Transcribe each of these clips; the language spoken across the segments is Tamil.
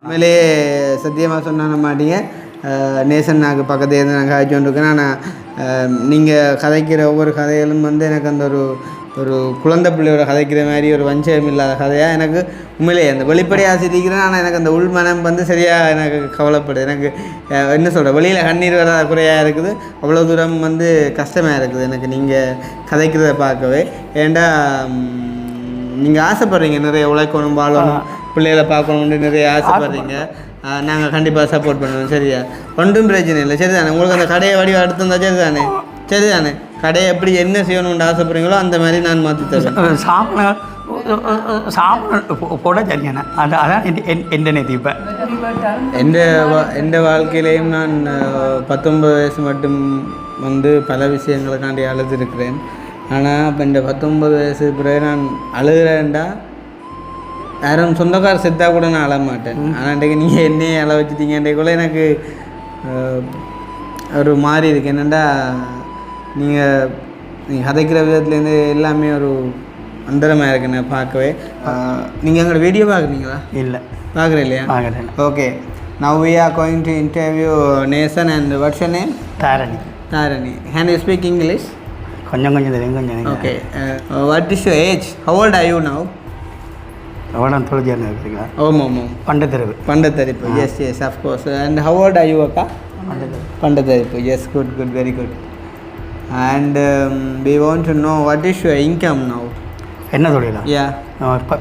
உண்மையிலே சத்தியமாக சொன்ன மாட்டீங்க. நேசன் நாக்கு பக்கத்தில் இருந்து நான் காய்ச்சி கொண்டிருக்கேன். ஆனால் நீங்கள் கதைக்கிற ஒவ்வொரு கதைகளும் எனக்கு அந்த ஒரு குழந்தை பிள்ளையோட கதைக்கிற மாதிரி ஒரு வஞ்சகம் இல்லாத கதையாக எனக்கு உண்மையிலே அந்த வெளிப்படையாக சிரிக்கிறேன். ஆனால் எனக்கு அந்த உள்மனம் சரியாக எனக்கு கவலைப்படுது. எனக்கு என்ன சொல்கிற வெளியில் கண்ணீர் வர குறையாக இருக்குது. அவ்வளோ தூரம் கஷ்டமாக இருக்குது எனக்கு நீங்கள் கதைக்கிறத பார்க்கவே. ஏண்டா நீங்கள் ஆசைப்படுறீங்க நிறைய உழைக்கணும், வாழணும், பிள்ளைகளை பார்க்கணுன்னு நிறைய ஆசைப்படுறீங்க. நாங்கள் கண்டிப்பாக சப்போர்ட் பண்ணுவோம். சரியா? ஒன்றும் பிரச்சனை இல்லை. சரி தானே? உங்களுக்கு அந்த கடையை வடிவம் எடுத்துருந்தா சரி தானே? சரி தானே? கடையை எப்படி என்ன செய்யணும்னு ஆசைப்படுறீங்களோ அந்த மாதிரி நான் மாற்றி தருவேன். சாப்பிட போட சரியான அதான் எந்த இப்போ எந்த வாழ்க்கையிலையும் நான் 19 வயசு மட்டும் பல விஷயங்களுக்காண்டி அழுதுருக்கிறேன். ஆனால் இப்போ இந்த 19 வயசு பிறகு நான் அழுகிறேன்டா யாரும் சொந்தக்கார செத்தா கூட நான் அழ மாட்டேன். ஆனால் இன்றைக்கு நீங்கள் என்னையே அழ வச்சுட்டீங்க. இன்றைக்குள்ள எனக்கு ஒரு மாறி இருக்குது. என்னென்னா நீங்கள் கதைக்கிற விதத்துலேருந்து எல்லாமே ஒரு அந்தரமாக இருக்குண்ணே பார்க்கவே. நீங்கள் எங்களோட வீடியோ பார்க்குறீங்களா? இல்லை, பார்க்குறேன் இல்லையா? பார்க்குறேன். Okay, now we are going to interview Nathan and what's your name? Dharani. Dharani. Can you speak English? கொஞ்சம் தெரியும், கொஞ்சம். Okay. What is your age? How old are you now? எவ்வளோ தொழில் இருக்குங்களா? ஆமாம். Pandatharippu. Yes, of course. And how old are you, அக்கா? Pandatharippu. Yes, good, very good. And we want to know what is your income now? என்ன தொழிலா? Yeah.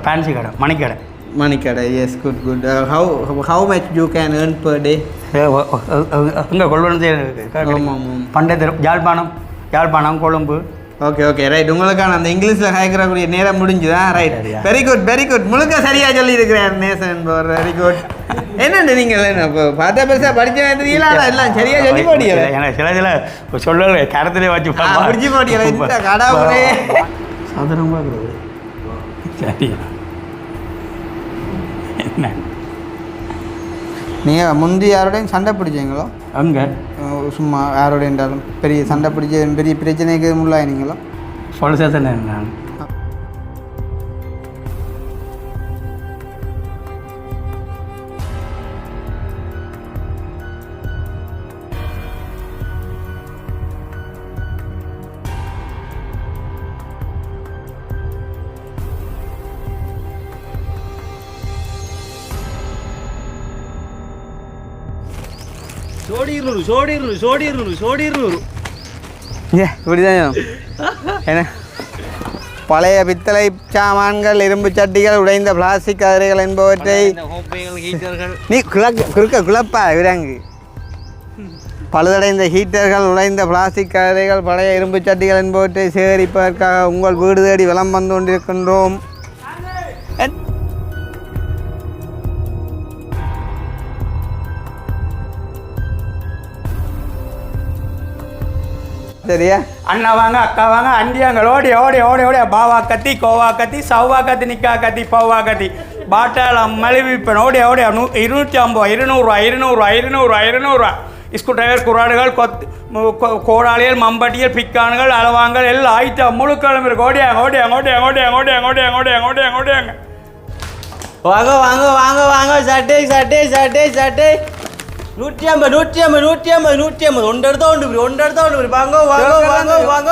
ஃபேன்சி கடை, மணிக்கடை. Yes, good. How much you can earn per day? இங்கே கொள்வனது பண்டத்தரி, யாழ்ப்பாணம், கொழும்பு. Okay right. உங்களுக்கான அந்த இங்கிலீஷில் கேட்கக்கூடிய நேரம் முடிஞ்சுதான். Right, very good. முழுக்க சரியாக சொல்லியிருக்கிறேன் நேசன் என்பவர். Very good. என்னண்டு நீங்கள் இப்போ பார்த்தா பெருசாக படித்த தெரியல, எல்லாம் சரியாக சொல்லி போடியல. எனக்கு சில சொல்ல கரத்திலே வச்சு முடிஞ்சு போடியல. இந்த கடவுளே சாதாரணமாக இருக்கிறது. சரியா? என்ன நீங்கள் முந்தி யாரோடையும் சண்டை பிடிச்சிங்களோ? அங்கே சும்மா யாரோடைய இருந்தாலும் பெரிய சண்டை பிடிச்ச பெரிய பிரச்சனைக்கு உள்ளாயினீங்களோ? சொல்ல தானே நான் சோடிருநூறு. இப்படிதான் என்ன பழைய பித்தளை சாமான்கள், இரும்பு சட்டிகள், உடைந்த பிளாஸ்டிக் கதிரைகள் என்பவற்றை நீ குழப்பா விரங்கு. பழுதடைந்த ஹீட்டர்கள், உடைந்த பிளாஸ்டிக் கதிரைகள், பழைய இரும்பு சட்டிகள் என்பவற்றை சேகரிப்பதற்காக உங்கள் வீடு தேடி வலம் வந்து கொண்டிருக்கின்றோம். சரியா? அண்ணா வாங்க, அக்கா வாங்க, அண்டியாங்கள் ஓடி பாவா கத்தி, கோவா கத்தி, சவ்வா கத்தி, நிக்கா கத்தி, பவ்வா கத்தி, பாட்டாளம் மலிவிப்பன் ஓடி 250, 200. ஸ்க்ரூ டிரைவர், குறாடுகள், கோடாளிகள், மம்பட்டிகள், பிக்கான்கள், அளவாங்கள் எல்லாம் ஐட்டம் முழுக்களும் இருக்கு. ஓடியாங்க. வாங்க. சட்டை 150. ஒன்றெடுத்தா வாங்க.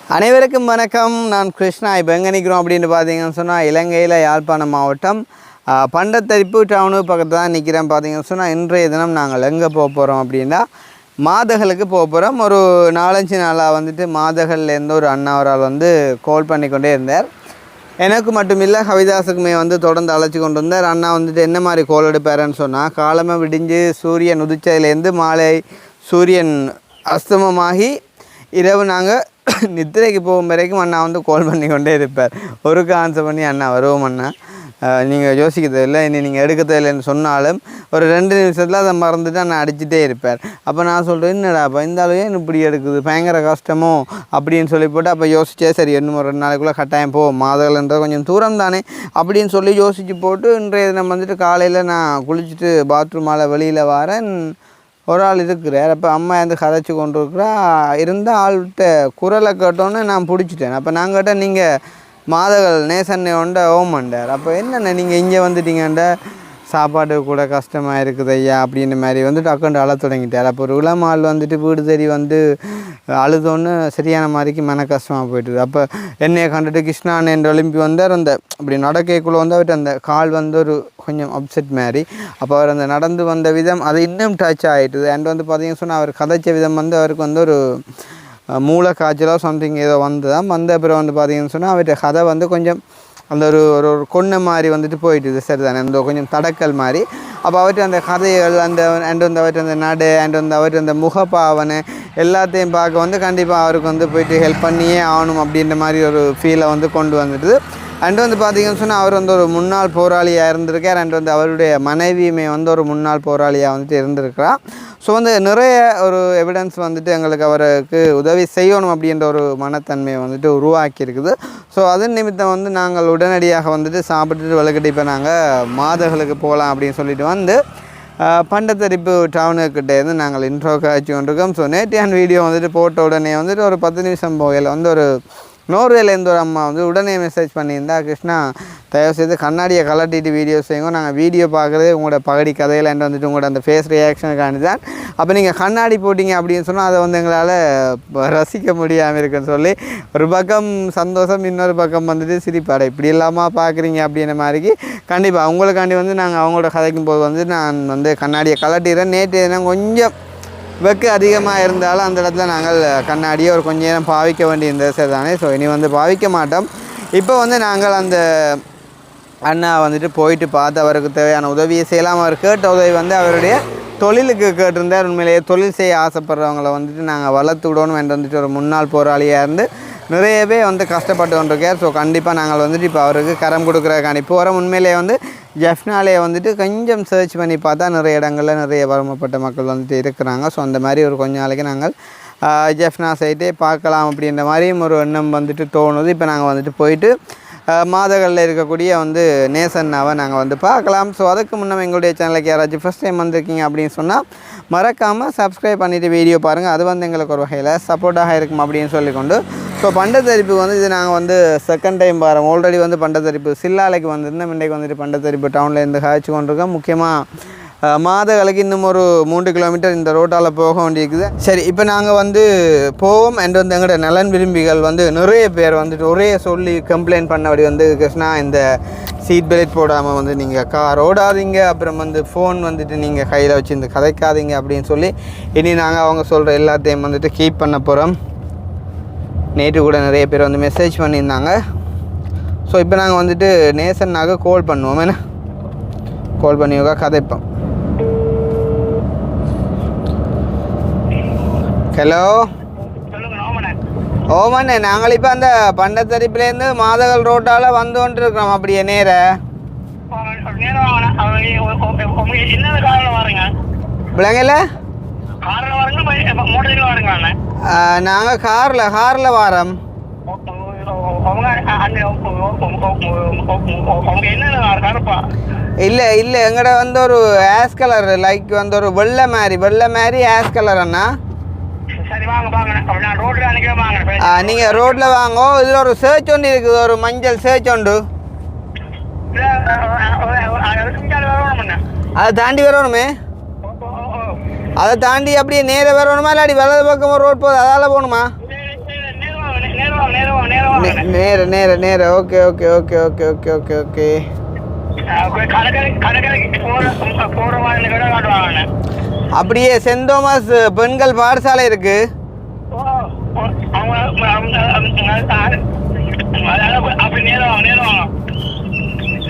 அனைவருக்கும் வணக்கம். நான் கிருஷ்ணா. இப்போ எங்கே நிற்கிறோம் அப்படின்னு பார்த்தீங்கன்னு சொன்னால் இலங்கையில் யாழ்ப்பாணம் மாவட்டம் பண்டத்தரிப்பு டவுனு பக்கத்தில் தான் நிற்கிறேன். பார்த்தீங்கன்னு சொன்னால் இன்றைய தினம் நாங்கள் எங்கே போக போகிறோம் அப்படின்னா மாதகளுக்கு போக போகிறோம். ஒரு 4-5 நாளாக மாதகல்லேருந்து ஒரு அண்ணாவரால் கால் பண்ணி கொண்டே இருந்தார். எனக்கு மட்டும் இல்லை, கவிதாசுக்குமே தொடர்ந்து அழைச்சி கொண்டு வந்தார். அண்ணா என்ன மாதிரி கோல் எடுப்பாருன்னு சொன்னால், காலமாக விடிஞ்சு சூரியன் உதிச்சதுலேருந்து மாலை சூரியன் அஸ்தமமாகி இரவு நாங்கள் நித்திரைக்கு போகும் வரைக்கும் அண்ணா கால் பண்ணி கொண்டே இருப்பார். ஒருக்கு ஆன்சர் பண்ணி அண்ணா வருவோம் அண்ணா, நீங்கள் யோசிக்க தேவையில்லை, இனி நீங்கள் எடுக்க தேவையில்லைன்னு சொன்னாலும் ஒரு 2 நிமிஷத்தில் அதை மறந்துட்டு நான் அடிச்சுட்டே இருப்பேன். அப்போ நான் சொல்கிறேன், என்னடாப்பா இந்த அளவு ஏன் இப்படி எடுக்குது, பயங்கர கஷ்டமோ அப்படின்னு சொல்லி போட்டு அப்போ யோசிச்சே சரி இன்னும் ஒரு 2 நாளைக்குள்ளே கட்டாயம் போவோம், மாதங்கள்ன்றது கொஞ்சம் தூரம் தானே அப்படின்னு சொல்லி யோசித்து போட்டு இன்றைய தினம் காலையில் நான் குளிச்சுட்டு பாத்ரூமால் வெளியில் வரேன். ஒரு ஆள் இருக்கிறார். அப்போ அம்மா வந்து கதைச்சி கொண்டு இருக்கிறா இருந்த ஆள்கிட்ட குரலை கேட்டோன்னே நான் பிடிச்சிட்டேன். அப்போ நான் கேட்டேன், நீங்கள் மாதகள் நேசன்னை உண்ட ஓமண்டார். அப்போ என்னென்ன நீங்கள் இங்கே வந்துட்டீங்கண்ட சாப்பாடு கூட கஷ்டமாக இருக்குது ஐயா அப்படின்ற மாதிரி வந்துட்டு அக்கௌண்ட் அழ தொடங்கிட்டார். அப்போ ஒரு இளமாள் வந்துட்டு வீடு தேடி வந்து அழுதோன்னு சரியான மாதிரிக்கு மன கஷ்டமாக போயிட்டுது. அப்போ என்னையை கண்டுட்டு கிருஷ்ணான் என்று எழுப்பி வந்தார். அந்த அப்படி நடக்கைக்குள்ளே வந்து அவர்கிட்ட அந்த கால் வந்து ஒரு கொஞ்சம் அப்செட் மாதிரி. அப்போ அவர் அந்த நடந்து வந்த விதம் அது இன்னும் டச் ஆகிட்டுது. அண்ட் வந்து பார்த்தீங்கன்னு சொன்னால் அவர் கதைச்ச விதம் வந்து அவருக்கு வந்து ஒரு மூளை காய்ச்சலோ சம்திங் ஏதோ வந்த அப்புறம் வந்து பார்த்தீங்கன்னு சொன்னால் அவர்கிட்ட கதை வந்து கொஞ்சம் அந்த ஒரு ஒரு கொன்னை மாதிரி வந்துட்டு போயிட்டுது. சரி தானே, அந்த கொஞ்சம் தடக்கல் மாதிரி. அப்போ அவர்கிட்ட அந்த கதைகள் அந்த அண்ட் வந்து அவர்கிட்ட அந்த நடு அண்ட் வந்து அவர்கிட்ட அந்த முகப்பாவனை எல்லாத்தையும் பார்க்க வந்து கண்டிப்பாக அவருக்கு வந்து போயிட்டு ஹெல்ப் பண்ணியே ஆகணும் அப்படின்ற மாதிரி ஒரு ஃபீலை வந்து கொண்டு வந்துடுது. அண்ட் வந்து பார்த்திங்கன்னு சொன்னால் அவர் வந்து ஒரு முன்னாள் போராளியாக இருந்திருக்கார். அண்ட் வந்து அவருடைய மனைவியுமே வந்து ஒரு முன்னாள் போராளியாக வந்துட்டு இருந்திருக்கிறார். ஸோ வந்து நிறைய ஒரு எவிடன்ஸ் வந்துட்டு எங்களுக்கு அவருக்கு உதவி செய்யணும் அப்படின்ற ஒரு மனத்தன்மையை வந்துட்டு உருவாக்கியிருக்குது. ஸோ அதன் நிமித்தம் வந்து நாங்கள் உடனடியாக வந்துட்டு சாப்பிட்டுட்டு விளக்கிட்டு இப்போ நாங்கள் மாதகளுக்கு போகலாம் அப்படின்னு சொல்லிட்டு வந்து பண்டத்தரிப்பு டவுனுக்கிட்டேருந்து நாங்கள் இன்ட்ரோ காய்ச்சி கொண்டிருக்கோம். ஸோ நேற்றையான வீடியோ வந்துட்டு போட்ட உடனே வந்துட்டு ஒரு 10 நிமிஷம் போகையில் வந்து ஒரு நோர்வேலேருந்து ஒரு அம்மா வந்து உடனே மெசேஜ் பண்ணியிருந்தா, கிருஷ்ணா தயவுசெய்து கண்ணாடியை கலட்டிட்டு வீடியோ செய்யுங்க, நாங்கள் வீடியோ பார்க்குறதே உங்களோட பகடி கதையில் வந்துட்டு உங்களோட அந்த ஃபேஸ் ரியாக்ஷனுக்காண்டி தான். அப்போ நீங்கள் கண்ணாடி போட்டிங்க அப்படின்னு சொன்னால் அதை வந்து எங்களால் ரசிக்க முடியாமல் இருக்குன்னு சொல்லி ஒரு பக்கம் சந்தோஷம், இன்னொரு பக்கம் வந்துட்டு சிரிப்பாடை இப்படி இல்லாமல் பார்க்குறீங்க அப்படின்ற மாதிரிக்கு கண்டிப்பாக அவங்களுக்காண்டி வந்து நாங்கள் அவங்களோட கதைக்கும் போது வந்து நான் வந்து கண்ணாடியை கலட்டிடுறேன். நேற்று கொஞ்சம் வெக்கு அதிகமாக இருந்தாலும் அந்த இடத்துல நாங்கள் கண்ணாடியை ஒரு கொஞ்சம் நேரம் பாவிக்க வேண்டியிருந்தது. சரி தானே. ஸோ இனி வந்து பாவிக்க மாட்டோம். இப்போ வந்து நாங்கள் அந்த அண்ணா வந்துட்டு போயிட்டு பார்த்து அவருக்கு தேவையான உதவியை செய்யலாம். அவர் கேட்ட உதவி வந்து அவருடைய தொழிலுக்கு கேட்டிருந்தார். உண்மையிலேயே தொழில் செய்ய ஆசைப்படுறவங்களை வந்துட்டு நாங்கள் வளர்த்து விடணும் என்று வந்துட்டு ஒரு முன்னாள் போராளியாக இருந்து நிறையவே வந்து கஷ்டப்பட்டு கொண்டிருக்கார். ஸோ கண்டிப்பாக நாங்கள் வந்துட்டு இப்போ அவருக்கு கரம் கொடுக்குறதுக்காண்டி போகிறோம். உண்மையிலேயே வந்து ஜெஃப்னாலே வந்துட்டு கொஞ்சம் சர்ச் பண்ணி பார்த்தா நிறைய இடங்களில் நிறைய வறுமைப்பட்ட மக்கள் வந்துட்டு இருக்கிறாங்க. ஸோ அந்த மாதிரி ஒரு கொஞ்ச நாளைக்கு நாங்கள் ஜெஃப்னா சைட்டே பார்க்கலாம் அப்படின்ற மாதிரியும் ஒரு எண்ணம் வந்துட்டு தோணுது. இப்போ நாங்கள் வந்துட்டு போயிட்டு மாதகளில் இருக்கக்கூடிய வந்து நேசன்னாவை நாங்கள் வந்து பார்க்கலாம். ஸோ அதுக்கு முன்னே எங்களுடைய சேனலுக்கு யாராச்சும் ஃபஸ்ட் டைம் வந்திருக்கீங்க அப்படின்னு சொன்னால் மறக்காமல் சப்ஸ்கிரைப் பண்ணிவிட்டு வீடியோ பாருங்கள். அது வந்து எங்களுக்கு ஒரு வகையில் சப்போர்ட்டாக இருக்கும் அப்படின்னு சொல்லிக்கொண்டு ஸோ பண்டத்தரிப்பு வந்து இது நாங்கள் வந்து செகண்ட் டைம் பாருங்க. ஆல்ரெடி வந்து பண்டத்தரிப்பு சில்லாலைக்கு வந்திருந்தோம். இன்றைக்கு வந்துட்டு பண்டத்தரிப்பு டவுனில் இருந்து காய்ச்சி கொண்டிருக்கோம். முக்கியமாக மாதகளுக்கு இன்னும் ஒரு 3 கிலோமீட்டர் இந்த ரோட்டால் போக வேண்டியிருக்குது. சரி, இப்போ நாங்கள் வந்து போவோம். அண்ட் வந்து எங்களோட நலன் விரும்பிகள் வந்து நிறைய பேர் வந்துட்டு ஒரே சொல்லி கம்ப்ளைண்ட் பண்ணபடி வந்து கிருஷ்ணா இந்த சீட் பெல்ட் போடாமல் வந்து நீங்கள் கார் ஓடாதீங்க, அப்புறம் வந்து ஃபோன் வந்துட்டு நீங்கள் கையில் வச்சு இந்த கதைக்காதீங்க அப்படின்னு சொல்லி இனி நாங்கள் அவங்க சொல்கிற எல்லாத்தையும் வந்துட்டு கீப் பண்ண போகிறோம். நேற்று கூட நிறைய பேர் வந்து மெசேஜ் பண்ணியிருந்தாங்க. ஸோ இப்போ நாங்கள் வந்துட்டு நேசன்னாக கால் பண்ணுவோம். என்ன கால் பண்ணியோக்கா கதைப்போம். ஹலோ ஓமண்ணே, நாங்கள் இப்போ அந்த பண்டத்தரிப்புலேருந்து மாதகள் ரோட்டால் வந்து கொண்டு இருக்கிறோம். அப்படியே நேர பிள்ளைங்கள நாங்கள் காரில் வரோம். இல்லை எங்கட வந்து ஒரு ஆஷ் கலர் லைக் வந்து ஒரு வெள்ளை மாதிரி ஆஷ் கலர் அண்ணா. நீங்கள் ரோட்டில் வாங்கோ. இதில் ஒரு சர்ச் ஒன்று இருக்குது, ஒரு மஞ்சள் சர்ச் ஒன்று. அதை தாண்டி வரணுமே. அதை தாண்டி அப்படியே நேராக வரணுமா இல்லாடி வலது பக்கமாக ரோட் போகுது அதால் போகணுமா? நேர ஓகே. அப்படியே சென்ட் தோமஸ் பெண்கள் பாடசாலை இருக்கு.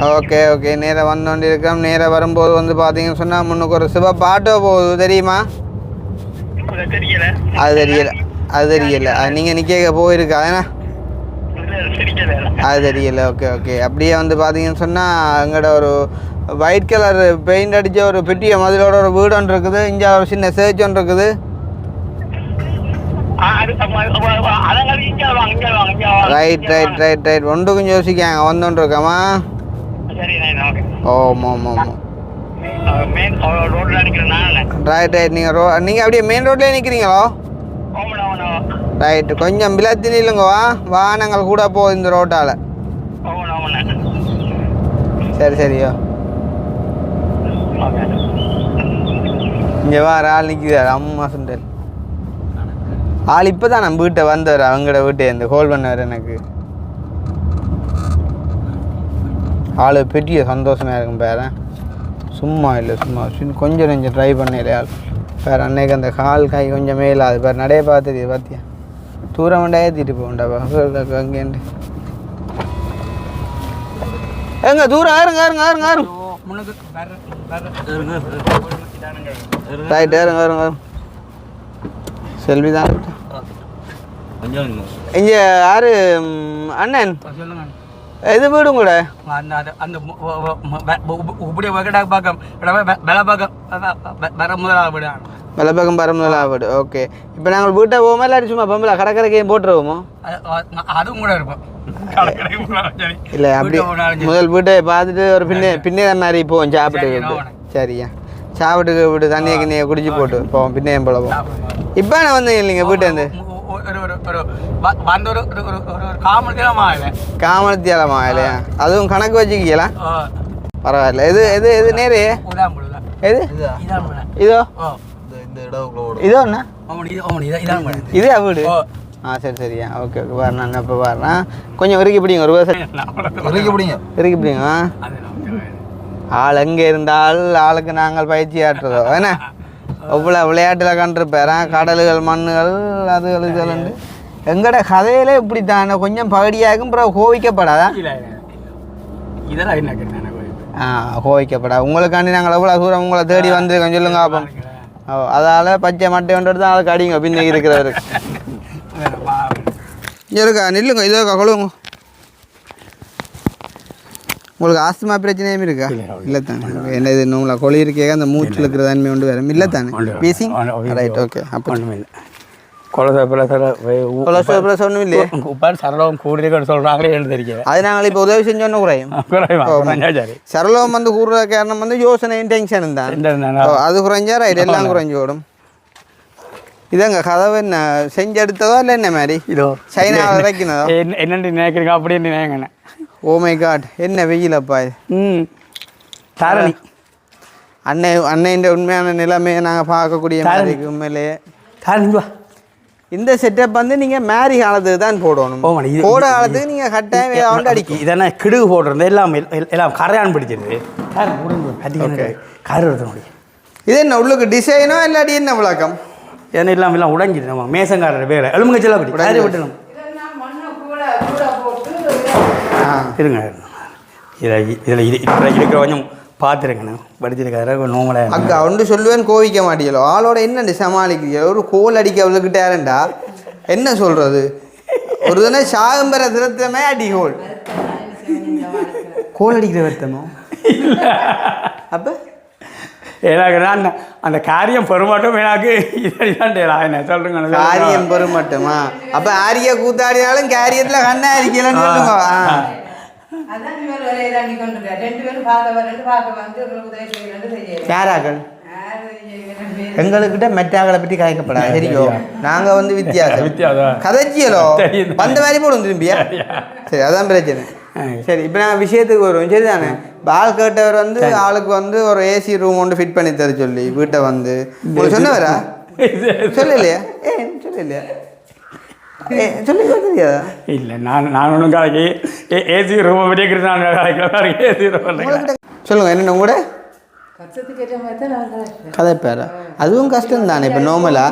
ஓகே நேராக வந்தோண்டி இருக்கோம். நேராக வரும்போது வந்து பார்த்தீங்கன்னு சொன்னால் முன்னுக்கு ஒரு சிவப்பு ஆட்டோ போகுது, தெரியுமா? அது தெரியல. அது நீங்கள் நிற்க போயிருக்கா? ஏன்னா அது தெரியல. ஓகே அப்படியே வந்து பார்த்தீங்கன்னு சொன்னால் எங்களோட ஒரு ஒயிட் கலர் பெயிண்ட் அடித்த ஒரு பெட்டிய மதிலோட ஒரு வீடு ஒன்று இருக்குது. இங்கே ஒரு சின்ன சேர்ச் ஒன்று இருக்குது. ரைட் ஒன்றுக்கும் யோசிக்காங்க வந்துட்டு இருக்காமா? ஆமாம் மெயின் ரோட்டில் நிற்கிறேன் நான். ரைட் நீங்கள் அப்படியே மெயின் ரோட்லேயே நிற்கிறீங்களோ? ரைட்டு, கொஞ்சம் விலத்தி நில்லுங்க. வாகனங்கள் கூட போகுது இந்த ரோட்டால். சரி சரியா. இங்கே வார ஆள் நிற்கிறார் அம்மா சுண்டல் ஆள். இப்போ தான் நம்ம வீட்டை வந்தவர், அவங்களோட வீட்டை இந்த ஹோல் பண்ணவர். எனக்கு ஆள் பெரிய சந்தோஷமாக இருக்கும் பேரன். சும்மா இல்லை, சும்மா கொஞ்சம் கொஞ்சம் ட்ரை பண்ணல ஆள் பேர். அன்னைக்கு அந்த கால் கை கொஞ்சம் மேலாது பேர். நடைய பார்த்துது பார்த்தியா, தூரம் வண்டா ஏற்றிட்டு போகண்டாப்பா அங்கேண்டு. எங்க தூரம் ஆருங்க ஆருங்க ஆருங்க ஆருங்க. ரைட் ஏறுங்க ஏறுங்க. செல்வி தான் இங்கே யாரு அண்ணன்? எது வீடு கூட வெள்ளப்பக்கம் பரமுதலா வீடு. ஓகே, இப்போ நாங்கள் வீட்டை போவோமா இல்லாட்டி சும்மா பம்பளா கடற்கரைக்கு போட்டுருவோமோ? அதுவும் கூட இருக்கும். இல்லை அப்படி முதல் வீட்டை பார்த்துட்டு ஒரு பின்னே மாதிரி போவோம் சாப்பிட்டு. சரியா, சாப்பிட்டுக்கு விட்டு தண்ணியை கிண்ணியை குடிச்சு போட்டு போவோம் பின்னேயும் போல போவோம். இப்போ நான் வந்து இல்லைங்க வீட்டேருந்து காமத்தியாலமா இல்லையா? அதுவும் கணக்கு வச்சுக்கலாம், பரவாயில்ல. எது எது எது நேரு எது இதோ இதோ அண்ணா இதே வீடு. சரி சரியா, ஓகே ஓகே. வரேன் இப்போ வரேன். கொஞ்சம் இறுக்கி பிடிங்க, ஒரு இறுக்கி பிடிங்க. ஆள் எங்கே இருந்தால் ஆளுக்கு நாங்கள் பயிற்சி ஆட்டுறதோ என்ன? அவ்வளோ விளையாட்டில் கண்டிருப்பேன். கடல்கள் மண்ணுகள் அதுகள் இதுகள் எங்கட கதையிலே இப்படி தானே கொஞ்சம் பகடியாகும். அப்புறம் கோவிக்கப்படாதா? கோவிக்கப்படாது. உங்களுக்காண்டி நாங்கள் எவ்வளோ தூரம் உங்களை தேடி வந்துருக்கோம் சொல்லுங்க அப்போ. அதால் பச்சை மட்டை கொண்டு தான் அதுக்கு அடிங்க பின்ன இருக்கிறவரு. இருக்கா நில்லுங்க, இதோக்கா கொழுவுங்க. உங்களுக்கு ஆஸ்துமா பிரச்சனையும் இருக்கா? இல்லை தானே? என்ன இது நோங்களா கொழி இருக்கே அந்த மூச்சில் இருக்கிற தன்மை கொண்டு வரும் இல்லை தானே? பீசிங் ரைட் ஓகே. அப்போ கொலஸ்ட்ரால் ஒன்றும் இல்லையே, சரளம் கூடுதல் சொல்கிறாங்களே எழுந்திருக்கேன். அது நாங்கள் இப்போ உதவி செஞ்சோன்னு குறையும். சரளம் வந்து கூடுற காரணம் வந்து யோசனையும் டென்ஷனும் தான். அது குறைஞ்சா ரைட் எல்லாம் குறைஞ்சி ஓடும். இதங்க கதவு என்ன செஞ்செடுத்ததோ இல்லை என்ன மாதிரி இதோ சைனா இறக்கினதோ என்னென்னு நினைக்கிறீங்க அப்படின்னு நினைக்கிறேன். ஓ மை காட், என்ன வெயிலப்பா இது. தாரணி அன்னையின் உண்மையான நிலைமையை நாங்கள் பார்க்கக்கூடிய மாதிரி உண்மையிலேயே. தாரணிவா இந்த செட்டப் வந்து நீங்கள் மேரி காலத்துக்கு தான் போடணும். போட காலத்துக்கு நீங்கள் கட்டாயம் அடிக்கும். இதெல்லாம் கிடுகு போடுறது எல்லாம் கரையான் பிடிச்சிருது. கரு இது என்ன உள்ளுக்கு டிசைனோ இல்லாட்டி என்ன விளக்கம்? ஏன்னா எல்லாம் உடஞ்சிது. நம்ம மேசங்காரர் வேலை எலும்புங்கச்செல்லாம் அப்படி விட்டணும். இருங்க இதில் இருக்கிற கொஞ்சம் பார்த்துருங்கண்ணா படிச்சிருக்காரு நோமலாக. அக்கா ஒன்று சொல்லுவேன், கோவிக்க மாட்டீங்களோ ஆளோட என்னண்டு சமாளிக்கிறீங்க? ஒரு கோல் அடிக்க அவளுக்கிட்டாருண்டா என்ன சொல்கிறது? ஒரு தானே சாகம்பர திருத்தமே அடி கோல் அடிக்கிற வருத்தமோ? அப்போ எனக்கு அந்த காரியம் பெருமாட்டம் எனக்கு இதுதான் என்ன சொல்லுங்க. காரியம் பெருமாட்டமா? அப்போ ஆரிய கூத்தாடினாலும் காரியத்தில் கண்ணா அரிக்கலன்னு சொல்லுங்க. யாராக்கள் எங்கள்கிட்ட மெட்டாக்களை பற்றி கதைக்கப்படாது சரியோ? நாங்கள் வந்து வித்தியாசம் கதைச்சியலோ வந்த மாதிரி போடும் திரும்பியா. சரி அதான் பிரச்சனை. சரி இப்போ நாங்கள் விஷயத்துக்கு வருவோம். சரி தானே? ஆள் கேட்டவர் வந்து ஆளுக்கு வந்து ஒரு ஏசி ரூம் ஒன்று ஃபிட் பண்ணி தர சொல்லி வீட்டை வந்து உங்களுக்கு சொன்னவரா? சொல்லலையா? சொல்லலையா? சொல்லி தெரியாதா? இல்லை நான் ஒன்றும் கலைக்கு ஏசி ரூம் ஏசி ரூம் சொல்லுங்கள். என்னென்ன கூட கதை பேரா? அதுவும் கஷ்டம் தானே. இப்போ நோமலாக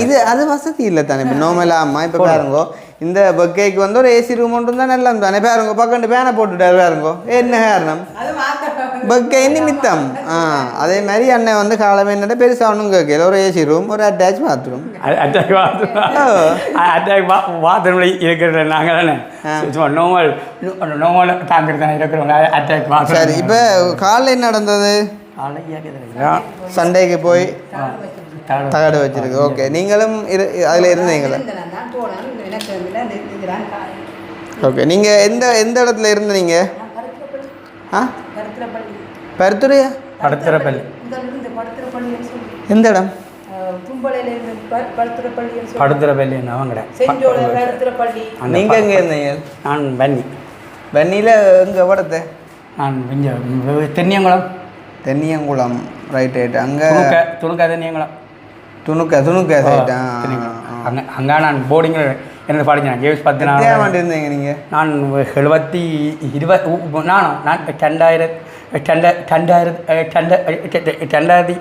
இது அது வசதி இல்லை தானே. இப்போ நோமலாக அம்மா இப்போ பாருங்கோ இந்த பக்கைக்கு வந்து ஒரு ஏசி ரூம் ஒன்று தான் நல்லா தானே. பாருங்க பக்கண்டு பேனை போட்டுட்டாரு பாருங்கோ. என்ன காரணம்? பக்கை நிமித்தம். அதே மாதிரி அண்ணன் வந்து காலமே என்னட்ட பெருசாக ஒன்றும் கேட்கல. ஒரு ஏசி ரூம், ஒரு அட்டாச் பாத்ரூம். அட்டாச் பாத்ரூம் இருக்கிற நாங்கள் தானே நோமல் தாங்கிறது தானே இருக்கிறோம். Attach bathroom. சரி இப்போ காலையில் என்ன நடந்தது? சண்டேக்கு போய் தகடு வச்சிருக்கு. ஓகே, நீங்களும் அதில் இருந்தீங்களா? ஓகே, நீங்கள் எந்த இடத்துல இருந்தீங்க? பருத்துறையா? படுத்துறப்பள்ளி. எந்த இடம்? படுத்துறப்பள்ளி அவங்கட. நீங்கள் எங்கே இருந்தீங்க? நான் பன்னி. பன்னியில் எங்கே படத்தை? நான் இங்கே தென்னியங்குளம். தென்னியங்குளம், ரைட் ரைட். அங்கே துணுக்கா தென்னியங்குளம். துணுக்கா சைட்டா? அங்கே நான் போர்டிங்கில் இருந்து படித்தேன். ஜேம்ஸ் 14 இருந்தீங்க நீங்கள்? நான் 2020 நான் 2020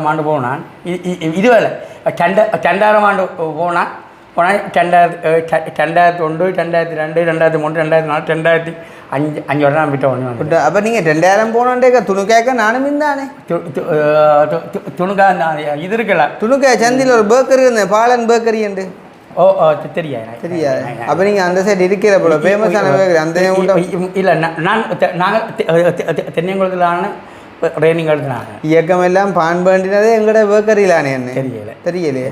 ஆண்டு போனான். 2000 ஆண்டு போனான். 2001, 2002, 2003, 2004, 2005 வரை நான் விட்டு. அப்போ நீங்கள் 2000 போனோண்டே துணுக்காக்க நானும் இருந்தானே. துணுக்கா இது இருக்குல்ல, துணுக்கா சந்தியில் ஒரு பேக்கரி இருந்தேன், பாலன் பேக்கரி உண்டு. தெரியாது. அப்போ நீங்கள் அந்த சைடு இருக்கிற போல ஃபேமஸான பேக்கரி அந்த இல்லை. நாங்கள் தென்னியங்குளத்தில் ட்ரைனிங் எடுத்துனாங்க. இயக்கம் எல்லாம் பான் பண்ணினதே எங்கட பேக்கரியிலானே என்ன தெரியலையே.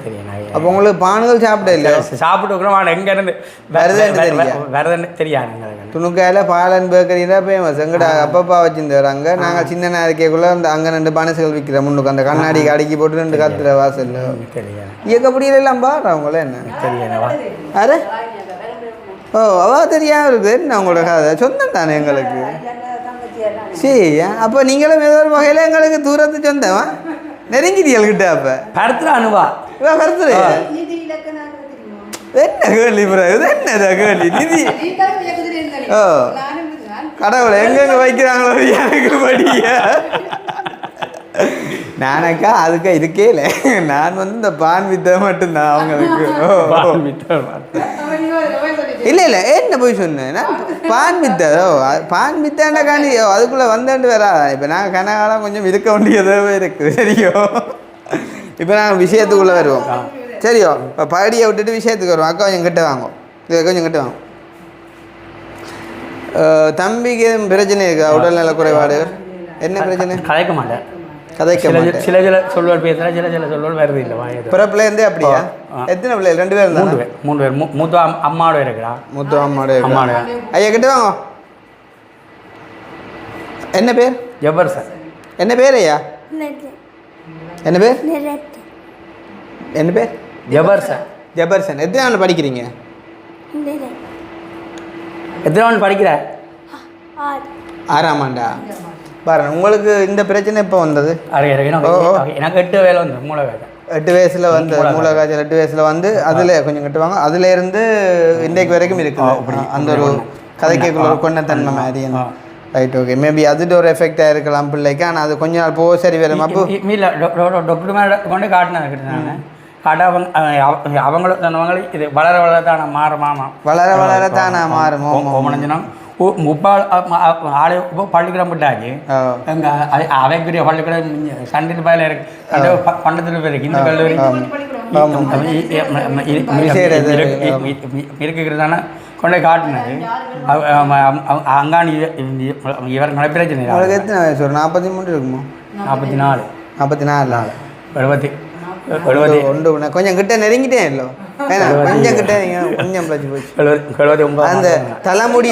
அப்போ உங்களுக்கு பான்கள் சாப்பிட இல்லை? சாப்பிட்டு எங்கேருந்து வருதுன்னு தெரியாது. துணுக்காயில் பாலன் பேக்கரி தான் ஃபேமஸ். எங்கட அப்பப்பா வச்சுருந்தார். அங்கே நாங்கள் சின்ன நேரத்துக்குள்ளே அந்த அங்கே 2 பானசுகள் விற்கிற முன்னுக்கு அந்த கண்ணாடி அடக்கி போட்டு 2 காத்துற வாசல் இயக்கப்படியில எல்லாம் பாடுற அவங்கள என்ன அரே. ஓ அவ தெரியாமல் இருக்குது என்ன உங்களோட கதை? சொந்தம் தானே எங்களுக்கு. சரி, அப்போ நீங்களும் ஏதோ ஒரு வகையில் எங்களுக்கு தூரத்து சொந்தமா நெருங்கிட்டீங்கள்கிட்ட? அப்போ கருத்துல அனுபவா கருத்துல என்ன கேள்வி இது என்னதா கேள்வி? நிதி ஓ கடவுளை எங்கெங்க வைக்கிறாங்களோ எனக்கு படிய நானக்கா அதுக்கா இருக்கே இல்லை. நான் வந்து இந்த பான் வித்தை மட்டும்தான் அவங்களுக்கு. இல்லை என்ன போய் சொன்னேன் நான் பான் வித்தோ பான் வித்தாண்டா காண்டி அதுக்குள்ளே வந்தேன்ட்டு வரா. இப்போ நாங்கள் கனகாலம் கொஞ்சம் இருக்க வேண்டியதாகவே இருக்குது. சரியோ, இப்போ நாங்கள் விஷயத்துக்குள்ளே வருவோம். சரியோ, இப்போ படியை விட்டுட்டு விஷயத்துக்கு வருவோம். அக்கா கொஞ்சம் கிட்ட வாங்கும், கொஞ்சம் கிட்ட வாங்கும். தம்பிக்கு எதுவும் பிரச்சனை இருக்கா? உடல்நல குறைபாடு என்ன பிரச்சனை? கதைக்க மாட்டேன். சில சொல்வார் பேசுகிறேன், சில சொல்வார் வருது இல்லை. பிறப்புலேருந்தே அப்படியா? எத்தனை பிள்ளைகள்? 2 பேர் தான். 3 பேர். மூத்த அம்மாவோட இருக்கிறா. மூத்த அம்மாவோட. ஐயா கிட்ட வாங்க. என்ன பேர்? ஜபர்சன். என்ன பேர் ஐயா? என்ன பேர்? என்ன பேர்? ஜபர்சன். எத்தனை நாள் படிக்கிறீங்க? எத்தனை நாள் படிக்கிற? 6ஆம் ஆண்டா? பாருங்க, உங்களுக்கு இந்த பிரச்சனை எப்போ வந்தது? எனக்கு 8 வேலை வந்து மூளை வேலை. 8 வயசில் வந்து மூளை காய்ச்சல் 8 வயசில் வந்து அதில் கொஞ்சம் கட்டுவாங்க. அதுலேருந்து இன்றைக்கு வரைக்கும் இருக்குது அந்த ஒரு கதைக்குள்ள ஒரு கொண்டத்தன்மை மாதிரி. Right, okay. மேபி அது ஒரு எஃபெக்டாக இருக்கலாம் பிள்ளைக்கு. ஆனால் அது கொஞ்ச நாள் போக சரி வரும். அப்போ இல்லை டாக்டர் மேலே கொண்டு காட்டினாங்க. அவங்களும் இது வளர தானே மாறுமாமா, வளர தானே மாறும். முடிஞ்சினா முப்பால் ஆளு பள்ளிக்கூடம் விட்டாச்சு. எங்கள் அவைக்குரிய பள்ளிக்கூடம் சண்டில் பயில இருக்கு, பண்டத்தில் இருக்கு. இந்த கல்லூரி இருக்குதானே கொண்டே காட்டினது. அங்காணி இவர் மழை பிரச்சனை. அவங்களுக்கு எத்தனை வயசு? ஒரு 43 இருக்குமோ? 44. 44. 70. கொஞ்சம் கிட்ட நெருங்கிட்டேன். இல்லை கொஞ்சம் கிட்ட கொஞ்சம் போச்சு. 79. அந்த தலைமுடி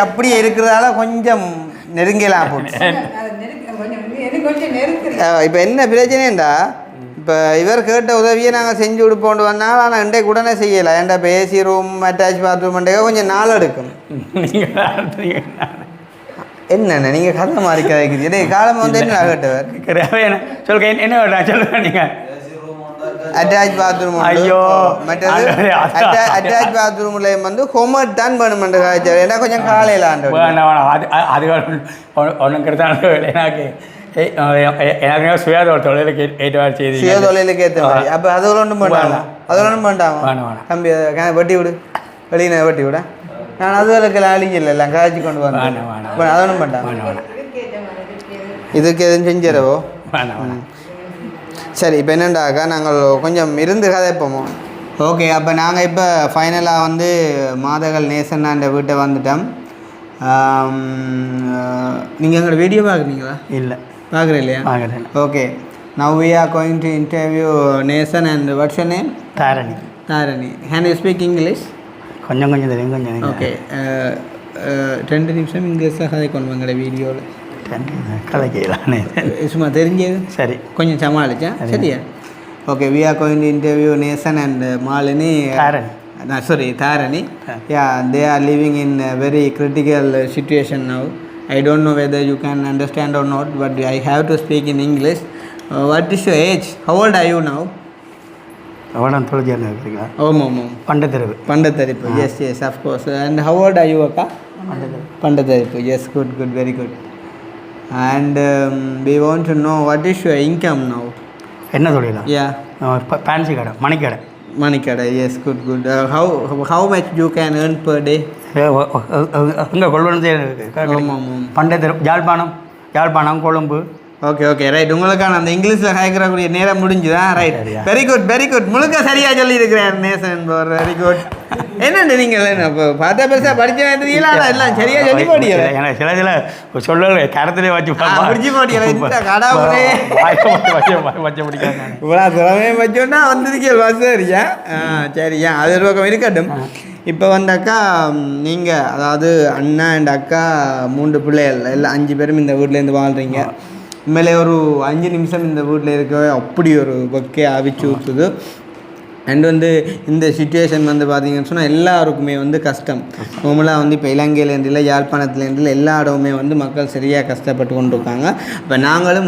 அப்படியே இருக்கிறதால கொஞ்சம் நெருங்கலாம் போச்சு. இப்போ என்ன பிரச்சனைண்டா, இப்போ இவர் கேட்ட உதவியை நாங்கள் செஞ்சு கொடுப்போண்டு வந்தாலும் ஆனால் இன்றைக்கு உடனே செய்யலை. ஏன்டா இப்போ ஏசி ரூம், அட்டாச் பாத்ரூம் கொஞ்சம் நாள் எடுக்கும். என்னண்ணே நீங்கள் கதை மாதிரி கதைக்குது? காலம் வந்து என்ன கேட்டவர் சொல்லுங்க, என்ன வேண்டாம் சொல்லுங்க. நீங்கள் அட்டாச் பாத்ரூம், ஐயோ மற்றது அட்டாச் பாத்ரூம்ல வந்து ஹோம்ஒர்க் தான் பண்ணுமெண்டு காய்ச்சல். ஏன்னா கொஞ்சம் காலையில் ஆண்டு அது ஒன்றும் கிடைத்தாலும் எனக்கு எனக்கு சுயதொழிலுக்கு ஏற்ற செய்தி, சுயதொழிலுக்கு ஏற்ற மாதிரி. அப்போ அது ஒன்றும் பண்ணாமா? அது ஒன்றும் பண்ணாமா? தம்பி வெட்டி விடு, வெளியின வெட்டி விட. நான் அது வரைக்கும் அழிஞ்சில்ல, எல்லாம் காய்ச்சி கொண்டு வந்தேன். அது ஒன்றும் பண்ணாமா? இதுக்கு எதுவும் செஞ்சிடவோ? சரி, இப்போ என்னண்டாக்கா நாங்கள் கொஞ்சம் இருந்து கதைப்போமோ? ஓகே, அப்போ நாங்கள் இப்போ ஃபைனலாக வந்து மாதகள் நேசன்னாண்ட வீட்டை வந்துட்டோம். நீங்கள் எங்களோட வீடியோ பார்க்குறீங்களா? இல்லை, பார்க்குறேன் இல்லையா? பார்க்குறேன். Okay, now we are going to interview Nathan and what's your name? Dharani. Dharani. Can you speak English? கொஞ்சம் தெரியும், கொஞ்சம். ஓகே, 2 நிமிஷம் இங்கிலீஷில் கதை கொண்டு வாங்கட வீடியோவில். கதைக்கலானே சும்மா தெரிஞ்சது சரி கொஞ்சம் சமாளித்தேன் சரியா okay we are going to interview Nesan and Malini Tharani sorry Tharani yeah they are living in a very critical situation now I don't know whether you can understand or not but I have to speak in English what is your age how old are you now அவடம் தொழுதியான இருக்கிறீங்களா ஆமாம் Pandatharippu yes of course and how old are you akka Pandatharippu yes good very good and we want to know what is your income now என்ன தொழிலா yeah ஃபேன்சி கடை மணிக்கடை Manikada, yes, good. How much you can earn per day? அங்கே கொள்வனு பண்டை யாழ்ப்பாணம் கொழும்பு ஓகே ரைட் உங்களுக்கான அந்த இங்கிலீஷில் கேட்கக்கூடிய நேரம் முடிஞ்சுதா ரைட் வெரி குட் முழுக்க சரியாக சொல்லியிருக்கிறேன் நேசன் என்பவர் வெரி குட் என்னண்டு நீங்கள் இப்போ பார்த்தா பெருசாக படிச்ச தெரியல எல்லாம் சரியாக சொல்லி போடியல எனக்கு சில சொல்லல கரத்திலே வச்சு பிடிச்சி போடியல இந்த கடாபுரே வச்ச பிடிக்காங்க இவ்வளோ திறமையை வச்சோன்னா வந்திருக்கீங்க சரியா அது ஒரு பக்கம் இருக்கட்டும் இப்போ வந்தாக்கா நீங்கள் அதாவது அண்ணா அண்ட் அக்கா 3 பிள்ளைகள் எல்லாம் 5 பேரும் இந்த வீட்டிலேருந்து வாழ்கிறீங்க உண்மையிலே ஒரு 5 நிமிஷம் இந்த வீட்டில் இருக்கவே அப்படி ஒரு பொக்கே அவிச்சு ஊற்றுது அண்ட் வந்து இந்த சுச்சுவேஷன் வந்து பார்த்திங்கன்னு சொன்னால் எல்லாருக்குமே வந்து கஷ்டம் நார்மலாக வந்து இப்போ இலங்கையிலேருந்து யாழ்ப்பாணத்துலேருந்து எல்லா இடமுமே வந்து மக்கள் சரியாக கஷ்டப்பட்டு கொண்டு இருக்காங்க இப்போ நாங்களும்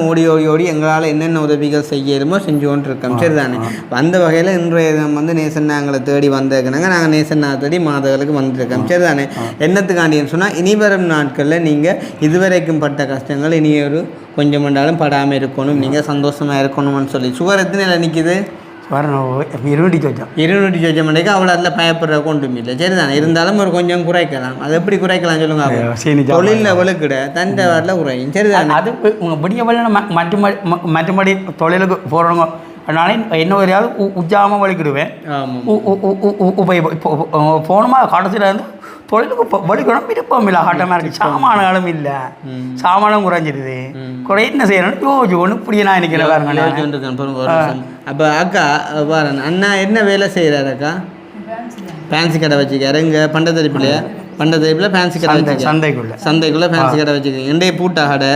ஓடி எங்களால் என்னென்ன உதவிகள் செய்யணுமோ செஞ்சு கொண்டு இருக்கோம் சரி தானே அந்த வகையில் இன்றைய தினம் வந்து நேசன்னாங்களை தேடி வந்திருக்கிறாங்க நாங்கள் நேசன்னா தேடி மாதங்களுக்கு வந்துருக்கோம் சரி தானே என்னத்துக்காண்டின்னு சொன்னால் இனி வரும் நாட்களில் நீங்கள் இதுவரைக்கும் பட்ட கஷ்டங்கள் இனி ஒரு கொஞ்சம் மண்டாலும் படாமல் இருக்கணும் நீங்கள் சந்தோஷமாக இருக்கணும்னு சொல்லி சுகர் எத்தனை நிற்கிது வரணும் 200 சொச்சம் மணிக்கு அவ்வளோ அதில் பயப்படுற கொண்டும் இல்லை சரி தானே இருந்தாலும் ஒரு கொஞ்சம் குறைக்கலாம் அது எப்படி குறைக்கலாம் சொல்லுங்க தொழிலில் வெளுக்கிட தண்டை வரல குறையும் சரி தானே அது விடிய மற்றபடி தொழிலுக்கு போகிறவங்க அதனால என்ன வரையாவது உச்சாமல் வலிக்கிடுவேன் போகணுமா கடைசியில் வந்து தொழிலுக்கு வலிக்கணும் விருப்பம் இல்லை ஆட்டமாக இருக்குது சாமான்களும் இல்லை சாமானும் குறைஞ்சிடுது குறை என்ன செய்யணும்னு யோசிச்சு ஒன்று இப்படி நான் நினைக்கிறேன் அப்போ அக்கா பாரு அண்ணா என்ன வேலை செய்கிறாரு அக்கா ஃபேன்சி கடை வச்சுக்காரு இங்கே பண்டத்தரிப்பில் ஃபேன்சி கடை வச்சு சந்தைக்குள்ளே ஃபேன்சி கடை வச்சுக்கிறீங்க இண்டைய பூட்டா கடை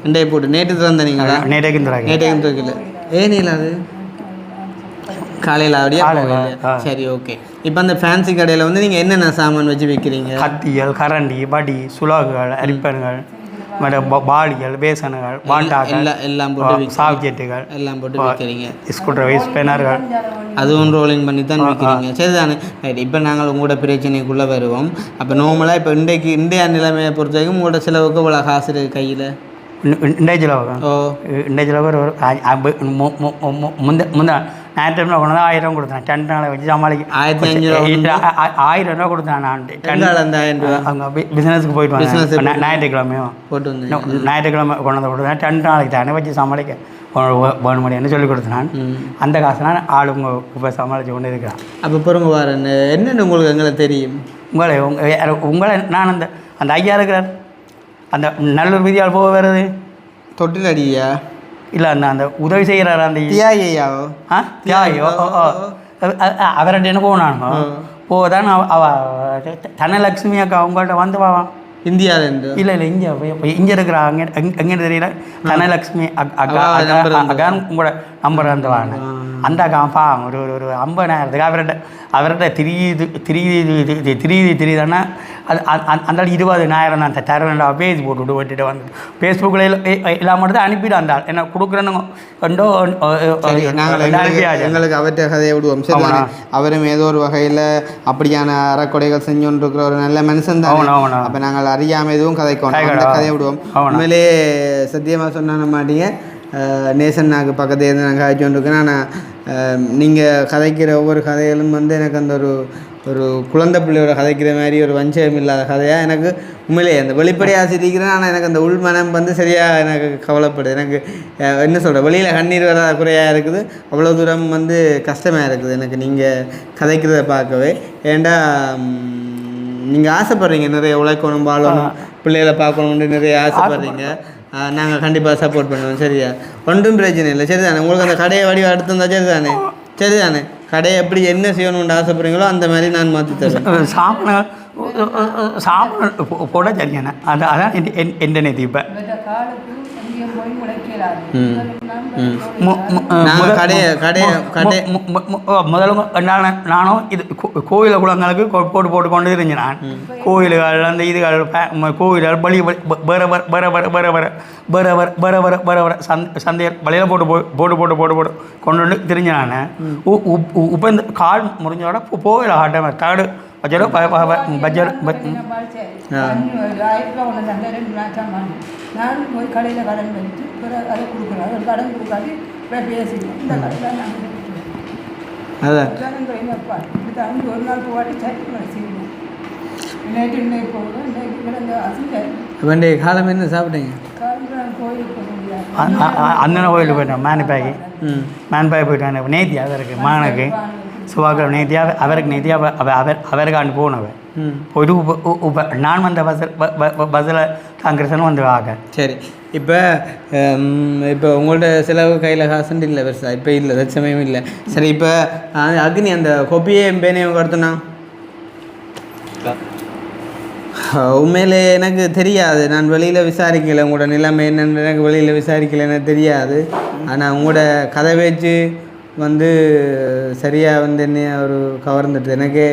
இண்டைய பூட்டு நேற்று திறந்த நீங்களா நேற்றைக்கும் திறக்கல ஏன் இல்லை அது காலையில் அப்படியே சரி ஓகே இப்போ அந்த ஃபேன்சி கடையில் வந்து நீங்கள் என்னென்ன சாமான் வச்சு விற்கிறீங்க கத்திகள் கரண்டி படி சுலாகுகள் அரிப்பன்கள் பாலிகள் பேசன்கள் பாண்டாக்கள் எல்லாம் போட்டு சாப்ஜெட்டுகள் எல்லாம் போட்டு விற்கிறீங்க ஸ்கூட்டர் ஸ்பெனர்கள் அதுவும் ரோலிங் பண்ணி தான் விற்கிறீங்க சரி தானே ரைட் இப்போ நாங்கள் உங்களோட பிரச்சனைக்குள்ளே வருவோம் அப்போ நார்மலாக இப்போ இந்தியா நிலைமையை பொறுத்த வரைக்கும் உங்களோட செலவுக்கு இவ்வளோ காசு இருக்குது கையில் இண்டை செலவு ஒரு முந்த ஞாயிற்றுக்கிழமை கொண்டு வந்து 1000 கொடுத்தேன் டென்ட் நாளை வச்சு சமாளிக்க 1000 ரூபா கொடுத்தேன் நான் அங்கே பிஸ்னஸுக்கு போயிட்டு வந்தேன் ஞாயிற்றுக்கிழமையும் ஞாயிற்றுக்கிழமை கொண்டு வந்து கொடுத்தேன் டென்ட் நாளைக்கு தானே வச்சு சமாளிக்க வேணுமடின்னு சொல்லி கொடுத்தேன் அந்த காசு நான் ஆளுங்க இப்போ சமாளித்து கொண்டு இருக்கிறேன் அப்போ பொறுங்க வரேன் என்னென்னு உங்களுக்கு எங்களை தெரியும் உங்களை நான் அந்த ஐயா இருக்கிறார் அந்த நல்லூர் வீதியால் போக வருது தொட்டில் அடியா இல்லை அந்த உதவி செய்கிறாரு அந்த தியாயோ தியாயோ அவர்கிட்ட என்ன போனானுங்க போதான் அவ தனலட்சுமி அக்கா அவங்கள்ட்ட வந்து வாவான் இந்தியாவிலேருந்து இல்லை இங்கே இருக்கிற எங்கே தெரியல தனலட்சுமி அக்கா உங்களோட நம்பர் வந்து வாங்க அந்த அக்கா ஒரு 50,000 அவர்கிட்ட திரியுதுன்னா அது அந்த 20,000 தான் தரவேண்டா பேஜ் போட்டு விட்டுட்டு வந்து ஃபேஸ்புக்கில் எல்லாம் மட்டும் தான் அனுப்பிட்டு வந்தாள் என்ன கொடுக்குறேன்னு கொண்டோ எங்களுக்கு அவர்கிட்ட கதையை விடுவோம் சரி அவரும் ஏதோ ஒரு வகையில் அப்படியான அறக்கொடைகள் செஞ்சோன்னு இருக்கிற ஒரு நல்ல மனுஷன் தான் அப்போ நாங்கள் அறியாமல் எதுவும் கதையை விடுவோம் உண்மையிலே சத்தியமாக சொன்ன மாட்டீங்க நேசன்னாக்கு பக்கத்தில் இருந்து நான் காய்ச்சோன்ருக்கேன் ஆனால் நீங்கள் கதைக்கிற ஒவ்வொரு கதைகளும் வந்து எனக்கு அந்த ஒரு குழந்தை பிள்ளையோட கதைக்கிற மாதிரி ஒரு வஞ்சகம் இல்லாத கதையாக எனக்கு உண்மையிலே அந்த வெளிப்படையாக சிரிக்கிறேன் ஆனால் எனக்கு அந்த உள்மனம் வந்து சரியாக எனக்கு கவலைப்படுது எனக்கு என்ன சொல்கிறேன் வெளியில் கண்ணீர் வராத குறையாக இருக்குது அவ்வளோ தூரம் வந்து கஷ்டமாக இருக்குது எனக்கு நீங்கள் கதைக்கிறத பார்க்கவே ஏண்டா நீங்கள் ஆசைப்பட்றீங்க நிறைய உழைக்கணும் வாழணும் பிள்ளைகளை பார்க்கணுன்னு நிறைய ஆசைப்பட்றீங்க நாங்கள் கண்டிப்பாக சப்போர்ட் பண்ணுவோம் சரியா ஒன்றும் பிரச்சனை இல்லை சரி தானே உங்களுக்கு அந்த கடையை வடிவம் எடுத்துருந்தா சரி தானே கடையை எப்படி என்ன செய்யணும்னு ஆசைப்படுறீங்களோ அந்த மாதிரி நான் மாற்றி தருவேன். சாப்பிட போட சரியான அதான் எந்த நேற்று இப்போ முதல்ல நானும் இது கோயில குளங்களுக்கு போட்டு கொண்டு இருந்தேன். நான் கோயில்கள் அந்த இதுகள் கோயில்கள் பலி வர சந்தையை வழியில் போட்டு கொண்டு வந்து தெரிஞ்சேன். நான் இப்போ இந்த கால் முடிஞ்சோட கோயில் ஆட்டம் தேர்டு பட்ஜெட் நான் போய் கடையில் கடன் வச்சு அதை கொடுக்குறேன். அது கடன் கொடுக்காது பேசிடுவோம். இந்த கடையில் நாங்கள் அதான் இப்படி அஞ்சு ஒரு நாள் போவாட்டி சரி செய்வோம். நேற்று இன்னைக்கு போகணும். இன்னைக்கு கிடந்த அசைஞ்சாரு. வேண்டிய காலம் என்ன சாப்பிட்டீங்க? காலம் கோயிலுக்கு போக முடியாது. அண்ணன் கோயிலுக்கு போயிட்டோம். மேன்பாய் போயிட்டான். நேத்தியா அவருக்கு மானுக்கு சுவாக்கிழமை நேத்தியா அவருக்கு நேத்தியா அவருக்காண்டு போனவன் ஒரு நான் வந்த பஸ்ஸில் காங்கிரஸ்னு வந்து ஆக. சரி, இப்போ உங்கள்ட்ட செலவு கையில் காசுண்டு இல்லை பெருசா இப்போ இல்லை தற்சமயம் இல்லை. சரி, இப்போ அக்னி அந்த கொப்பியே பேனையும் கடத்துனா உண்மையிலே எனக்கு தெரியாது. நான் வெளியில் விசாரிக்கலை உங்களோட நிலைமை என்னென்னு எனக்கு வெளியில் விசாரிக்கலை, எனக்கு தெரியாது. ஆனால் உங்களோட கதை வச்சு வந்து சரியாக வந்து என்ன ஒரு கவர்ந்துட்டு எனக்கு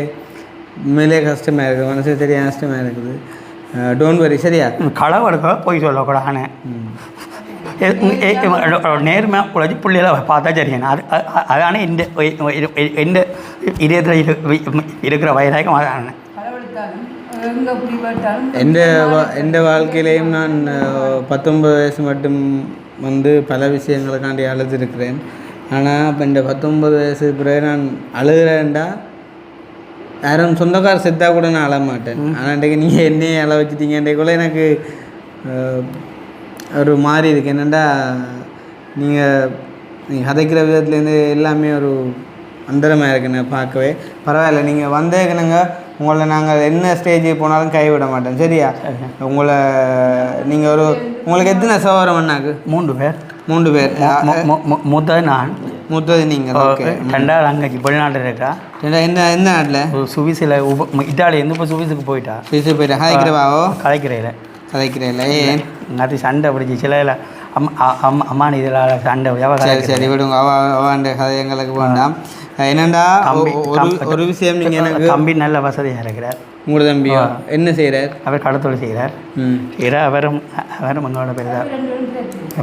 உண்மையிலே கஷ்டமாக இருக்குது, மனசு சரியாக கஷ்டமாக இருக்குது. டோன்ட் வரி, சரியா? களவெடுக்க போய் சொல்லக்கூட ஆனால் நேர்மையாக உழைச்சி பிள்ளைகளை பார்த்தா சரியான அதான இந்த இதயத்தில் இருக்கிற வயதாகும் அதான. எந்த வாழ்க்கையிலையும் நான் 19 வயசு மட்டும் வந்து பல விஷயங்களுக்காண்டி அழுதுருக்கிறேன். ஆனால் இப்போ இந்த 19 வயசு பிறகு நான் அழுகிறேன்டா யாரும் சொந்தக்கார செத்தா கூட நான் அழ மாட்டேன். ஆனால் இன்றைக்கு நீங்கள் என்னையே அழ வச்சுட்டீங்கன்றக்குள்ள எனக்கு ஒரு மாறி இருக்குது. என்னென்னா நீங்கள் கதைக்கிற விதத்துலேருந்து எல்லாமே ஒரு அந்தரமாக இருக்குன்னு பார்க்கவே பரவாயில்ல. நீங்கள் வந்தேக்கணுங்க, உங்களை நாங்கள் என்ன ஸ்டேஜுக்கு போனாலும் கைவிட மாட்டோம், சரியா? நீங்கள் உங்களுக்கு எத்தனை சகோதரம் அண்ணாக்கு? 3 பேர். மூத்தது நான். மூத்தது நீங்கள். ஓகே. 2வது அங்கேஜி வெளிநாட்டில் இருக்கா. என்ன நாட்டில்? சுவிஸில் இட்டாலியிலேருந்து இப்போ சுவிஸுக்கு போயிட்டா. சுவிஸுக்கு போயிட்டா. கதைக்கிறேன் ஏன் அது சண்டை பிடிச்சி சில அம்மா இதில் சண்டை. சரி விடுங்க, அவாண்ட கதை எங்களுக்கு வேண்டாம். என்னண்டா ஒரு விஷயம், நீங்கள் எனக்கு தம்பி நல்ல வசதியாக இருக்கிறார். உங்களோட தம்பியோ என்ன செய்கிறார்? அவர் கடத்தொழில் செய்கிறார். அவரும் எங்களோட பேர்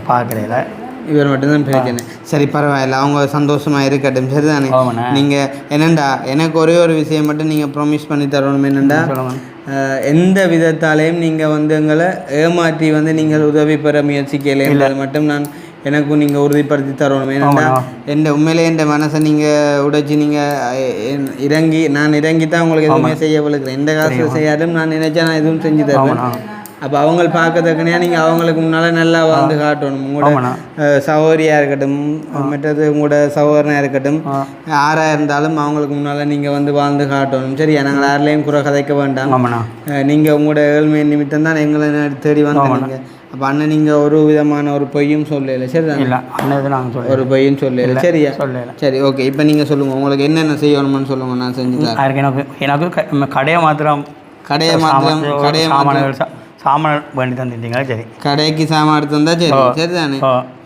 பார்க்குறீங்களா? இவர் மட்டும்தான் பிரச்சனை. சரி, பரவாயில்ல, அவங்க சந்தோஷமாக இருக்கட்டும், சரிதானே? நீங்கள் என்னண்டா எனக்கு ஒரே ஒரு விஷயம் மட்டும் நீங்கள் ப்ராமிஸ் பண்ணி தரணும். என்னண்டா, எந்த விதத்தாலேயும் நீங்கள் வந்து எங்களை ஏமாற்றி வந்து நீங்கள் உதவி பெற முயற்சிக்கலை என்பது மட்டும் எனக்கும் நீங்கள் உறுதிப்படுத்தி தரணும். ஏன்னா உண்மையிலே என் மனசை நீங்கள் உடைச்சி நீங்கள் நான் இறங்கி தான் உங்களுக்கு எதுவுமே செய்ய பழக்கிறேன். எந்த காசு செய்யாதும் நான் நினைச்சா நான் எதுவும் செஞ்சு தருவேன். அப்போ அவங்க பார்க்கறதுக்குனே நீங்கள் அவங்களுக்கு முன்னால் நல்லா வாழ்ந்து காட்டணும். உங்களோட சகோதரியாக இருக்கட்டும், மற்றது உங்களோட சகோதரனாக இருக்கட்டும், யாராக இருந்தாலும் அவங்களுக்கு முன்னால் நீங்கள் வந்து வாழ்ந்து காட்டணும், சரியா? நாங்கள் யாரிலையும் குறை கதைக்க வேண்டாம். நீங்கள் உங்களோட ஏழ்மை நிமித்தம் தான் எங்களை தேடி வந்தீங்க. அப்போ அண்ணன் நீங்கள் ஒரு விதமான ஒரு பொய்யும் சொல்லலை, சரி? ஒரு பொய்யும் சொல்லலை, சரியா? சரி, ஓகே. இப்போ நீங்கள் சொல்லுங்கள், உங்களுக்கு என்னென்ன செய்யணும்னு சொல்லுங்கள், நான் செஞ்சு தரேன். எனக்கு கடையை மாத்திரம் சாமான் வேண்டி தந்துட்டீங்களா? சரி, கடைக்கு சாமான் எடுத்து வந்தால் சரி, சரிதானே?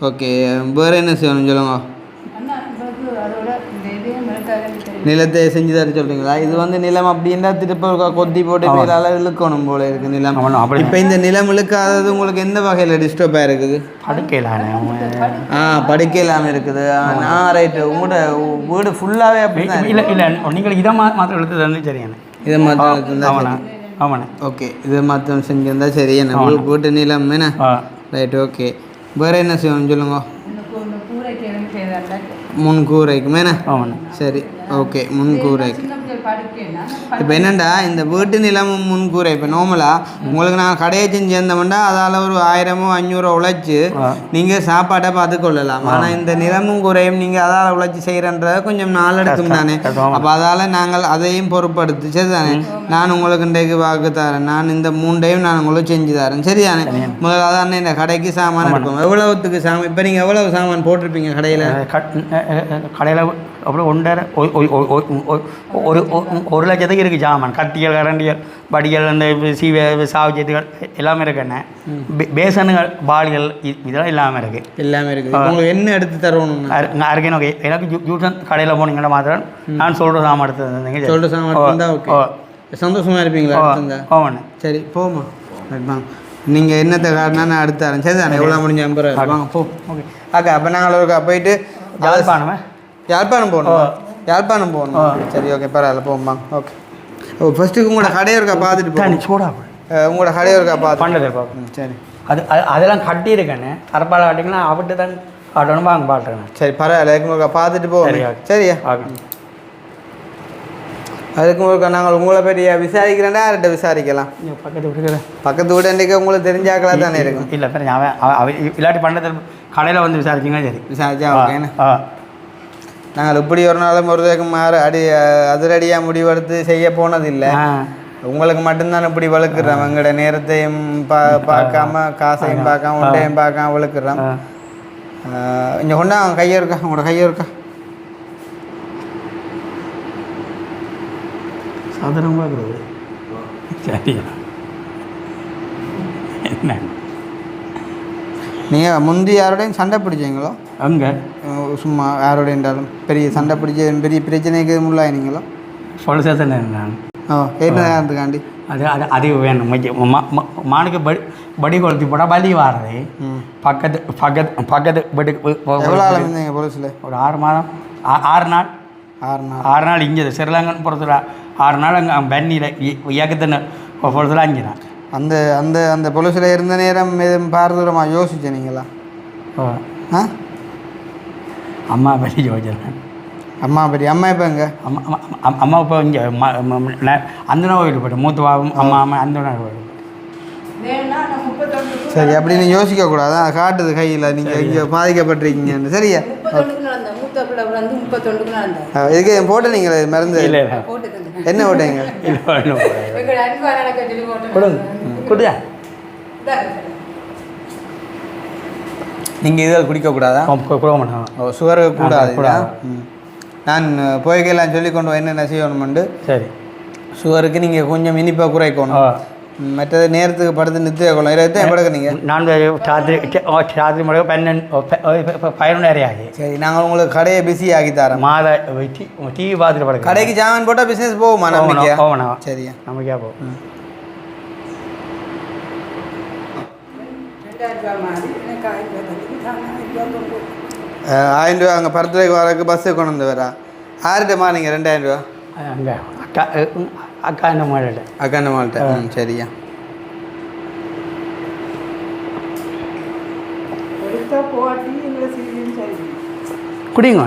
ஓகே. வேறு என்ன செய்யணும் சொல்லுங்க. நிலத்தை செஞ்சு தர சொல்கிறீங்களா? இது வந்து நிலம் அப்படின்னா திருப்ப கொத்தி போட்டு பேரால் இழுக்கணும் போல இருக்குது நிலம். இப்போ இந்த நிலம் இழுக்காதது உங்களுக்கு எந்த வகையில் டிஸ்டர்பாக இருக்குது? படுக்கையிலாமல் இருக்குது. ரைட்டு. உங்களோட வீடு ஃபுல்லாகவே அப்படி தான்? இல்லை, நீங்கள் இதை மாத்திரம் எடுத்து தந்து சரியான இதை மாத்திரம் எடுத்து இருந்தால். ஆமாண்ணே. ஓகே, இதை மாத்திரம் செஞ்சுருந்தா சரி. என்ன வீட்டு நிலம் என்ன? Right, okay. வேறு என்ன செய்யணும் சொல்லுங்க. முன்கூரைக்கு மேலே? சரி, ஓகே. முன்கூரைக்கு இப்போ என்னண்டா இந்த வீட்டு நிலமும் முன்கூரை. இப்போ நார்மலாக உங்களுக்கு நான் கடையை செஞ்சு இருந்தோம்னா அதால் ஒரு 1000-500 உழைச்சி நீங்கள் சாப்பாட்டை பார்த்துக்கொள்ளலாம். ஆனால் இந்த நிலமும் கூரையும் நீங்கள் அதால் உழைச்சி செய்கிறன்றதை கொஞ்சம் நாள் எடுக்கும் தானே. அப்போ அதால் நாங்கள் அதையும் பொறுப்படுத்தி, சரி தானே? நான் உங்களுக்கு இன்றைக்கு வாக்கு தரேன், நான் இந்த 3டையும் நான் உங்களுக்கு செஞ்சு தரேன், சரிதானே? முதல்ல அதான் இந்த கடைக்கு சாமான் எடுப்போம். எவ்வளவுத்துக்கு சாமான்? இப்போ நீங்கள் எவ்வளவு சாமான் போட்டிருப்பீங்க கடையில்? அப்புறம் 1,00,000 இருக்குது ஜாமான். கட்டிகள், கரண்டிகள், படிகள், அந்த சாவுச்சேத்துகள் எல்லாமே இருக்குண்ணே. பேசனுகள், பாலிகள் இதெல்லாம் எல்லாமே இருக்குது. எல்லாமே இருக்குது. உங்களுக்கு என்ன எடுத்து தரணும்? அருகே ஓகே. எனக்கு ஜூசன் கடையில் போனீங்கன்னா மாத்திரம் நான் சொல்கிற சாமான் எடுத்து தந்தீங்க. சொல்கிற சாமான் இருந்தால் ஓகே, சந்தோஷமாக இருப்பீங்களா? ஆமாண்ணே. சரி போமா. நீங்கள் என்னத்தை காட்டினா நான் எடுத்து தரேன். சரி தானே, எவ்வளோ முடிஞ்ச நம்பர் வாங்க போ. ஓகே அக்கா, அப்போ நாங்கள் ஒருக்கா போயிட்டு யாழ்ப்பாணம் போகணும். சரி ஓகே, பரவாயில்ல போமா. ஓகே. ஓ ஃபஸ்ட்டுக்கு உங்களோட கடையை இருக்கா பார்த்துட்டு போகணும். சூடா உங்களோட கடையை இருக்கா பார்த்து பண்ணதை பார்க்கணும். சரி, அதெல்லாம் கட்டியிருக்கேண்ணே. அரப்பால் காட்டிங்கன்னா அவட்டு தான் காட்டணும் வாங்க பாட்டுறேன். சரி பரவாயில்ல, உங்களுக்கு பார்த்துட்டு போகணும். சரியா? அதுக்கு ஒருக்கா நாங்கள் உங்களை பற்றி விசாரிக்கிறேன்டா. யார்கிட்ட விசாரிக்கலாம்? பக்கத்து வீடு உங்களுக்கு தெரிஞ்சாக்களா தானே இருக்கும். இல்லை சார், அவன் இல்லாட்டி பண்ணது கடையில் வந்து விசாரிச்சிங்கன்னா சரி. விசாரிச்சா ஓகேண்ணே. நாங்கள் இப்படி ஒரு நாளும் ஒரு அதிரடியாக முடிவெடுத்து செய்ய போனதில்லை. உங்களுக்கு மட்டும்தான் இப்படி வளர்க்குறோம். எங்களோட நேரத்தையும் பார்க்காம, காசையும் பார்க்காம, ஒன்றையும் பார்க்காம வளர்க்குறோம். இங்கே கொண்டா கையை இருக்கா? உங்களோட கையை இருக்கா? சாதாரணமாக இருக்கிறது. சரியா? என்ன நீங்கள் முந்தி யாரோடையும் சண்டை பிடிச்சிங்களோ? அங்கே சும்மா யாரோட இருந்தாலும் பெரிய சண்டை பிடிச்சி பெரிய பிரச்சனைக்கு முள்ளாயினீங்களோ? சொல்ல சேர்த்தேன் நான். என்ன காரணத்துக்காண்டி? அது வேணும். மானுக்கு படி கொளுத்தி போட்டால் வலி வாரது. பக்கத்து பட்டுக்கு எவ்வளோ ஆள் இருந்தீங்க போலீஸில்? ஒரு 6 மாதம், 6 நாள் இங்கே சிறிலங்கன் பொறுத்துல 6 நாள் அங்கே பெண்ணியில் இயக்கத்தின பொறுத்துல அங்கேதான். அந்த அந்த அந்த போலீஸில் இருந்த நேரம் எதுவும் பாரதூரமாக யோசிச்சீங்களா? அம்மா பற்றி யோசிச்சேன். அம்மா பற்றி. அம்மா இப்போ எங்க? அம்மா இப்போ இங்கே அந்த கோயில் போய்ட்டு மூத்த பாவம் அம்மா அந்த கோயில். சரி, அப்படி நீங்கள் யோசிக்கக்கூடாது. அது காட்டுது கையில் நீங்கள் இங்கே பாதிக்கப்பட்டிருக்கீங்கன்னு. சரியா? இதுக்கு போட்டு நீங்கள் மருந்து என்ன போட்டீங்க? நீங்கள் இதில் குடிக்கக்கூடாதா? ஓ, சுகர் கூடாது. நான் போய்க்கெல்லாம் சொல்லி கொண்டு என்னென்ன செய்யணுமெண்டு. சரி, சுகருக்கு நீங்கள் கொஞ்சம் இனிப்பாக குறைக்கணும். மற்றது நேரத்துக்கு படுத்து நிறுத்திய கொள்ளும். இருபத்தையும் படுக்குறீங்க. நான் ராத்திரி முறை 11 ஆகி. சரி, நாங்கள் உங்களுக்கு கடையை பிஸி ஆகி தரோம். டிவி பார்த்துட்டு படுக்க. கடைக்கு ஜாமான் போட்டால் பிஸ்னஸ் போகுமா? நம்பிக்கையா? போகணும். சரியா? நம்பிக்கையாக போகும். 1000 ரூபா அங்கே பருத்துறைக்கு வரக்கு பஸ்ஸு கொண்டு வந்து வரா. யார்கிட்டமா நீங்கள் 2000 ரூபா? அங்கே அக்கா என்ன மாட்ட. அக்கா என்ன மாட்ட. சரியா? குடிங்க.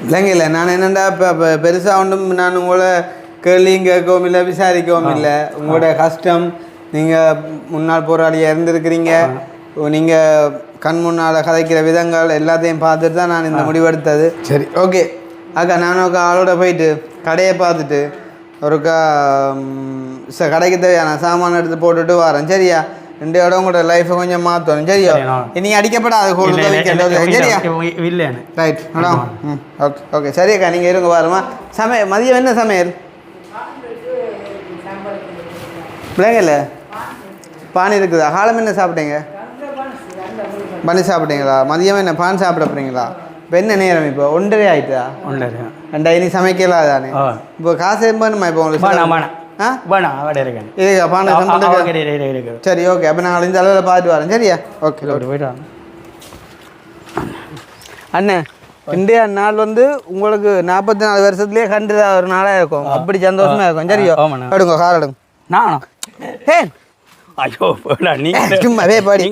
இல்லைங்க, நான் என்னென்னா இப்போ பெருசாக ஒன்றும் நான் உங்களை கேள்வியும் கேட்கவும் இல்லை, விசாரிக்கவும் இல்லை. உங்களோட கஷ்டம், நீங்கள் முன்னாள் போராளியாக இருந்திருக்கிறீங்க. நீங்கள் கண் முன்னால் கதைக்கிற விதங்கள் எல்லாத்தையும் பார்த்துட்டு தான் நான் இந்த முடிவெடுத்தது. சரி ஓகே அக்கா, நானும் ஆளோட போயிட்டு கடையை பார்த்துட்டு ஒருக்கா கடைக்கு தேவையான சாமான் எடுத்து போட்டுட்டு வரேன். சரியா? 2 இடம் உங்களோட லைஃப்பை கொஞ்சம் மாற்றணும். சரியா? நீங்கள் அடிக்கப்படாது. சரியா? Right madam. ஓகே ஓகே சரி அக்கா, நீங்கள் இருங்க பாருமா. மதியம் என்ன சமையல்? பிள்ளைங்கல்ல பான் இருக்குதா? காலம் என்ன சாப்பிட்டீங்க? பண்ணி சாப்பிட்டீங்களா? மதியம் என்ன பான் சாப்பிட போகிறீங்களா? இப்போ என்ன நேரம்? இப்போ 1:30 ஆகிட்டா? 1:30. இனி சமைக்கலாம் தானே? இப்போ காசு வேணுமா இப்போ உங்களுக்கு? சரி ஓகே, அப்போ நாங்கள் இந்த அளவில் பார்த்துட்டு வரேன். சரியா? ஓகே போய்ட்டு வாங்க அண்ணன். இந்தியா நாள் உங்களுக்கு 44 வருஷத்துலேயே கண்டு ஒரு நாளாக இருக்கும். அப்படி சந்தோஷமாக இருக்கும். சரியா? எடுங்க கார் எடுங்க. நானும் ஐயோ சும்மாவே பாடி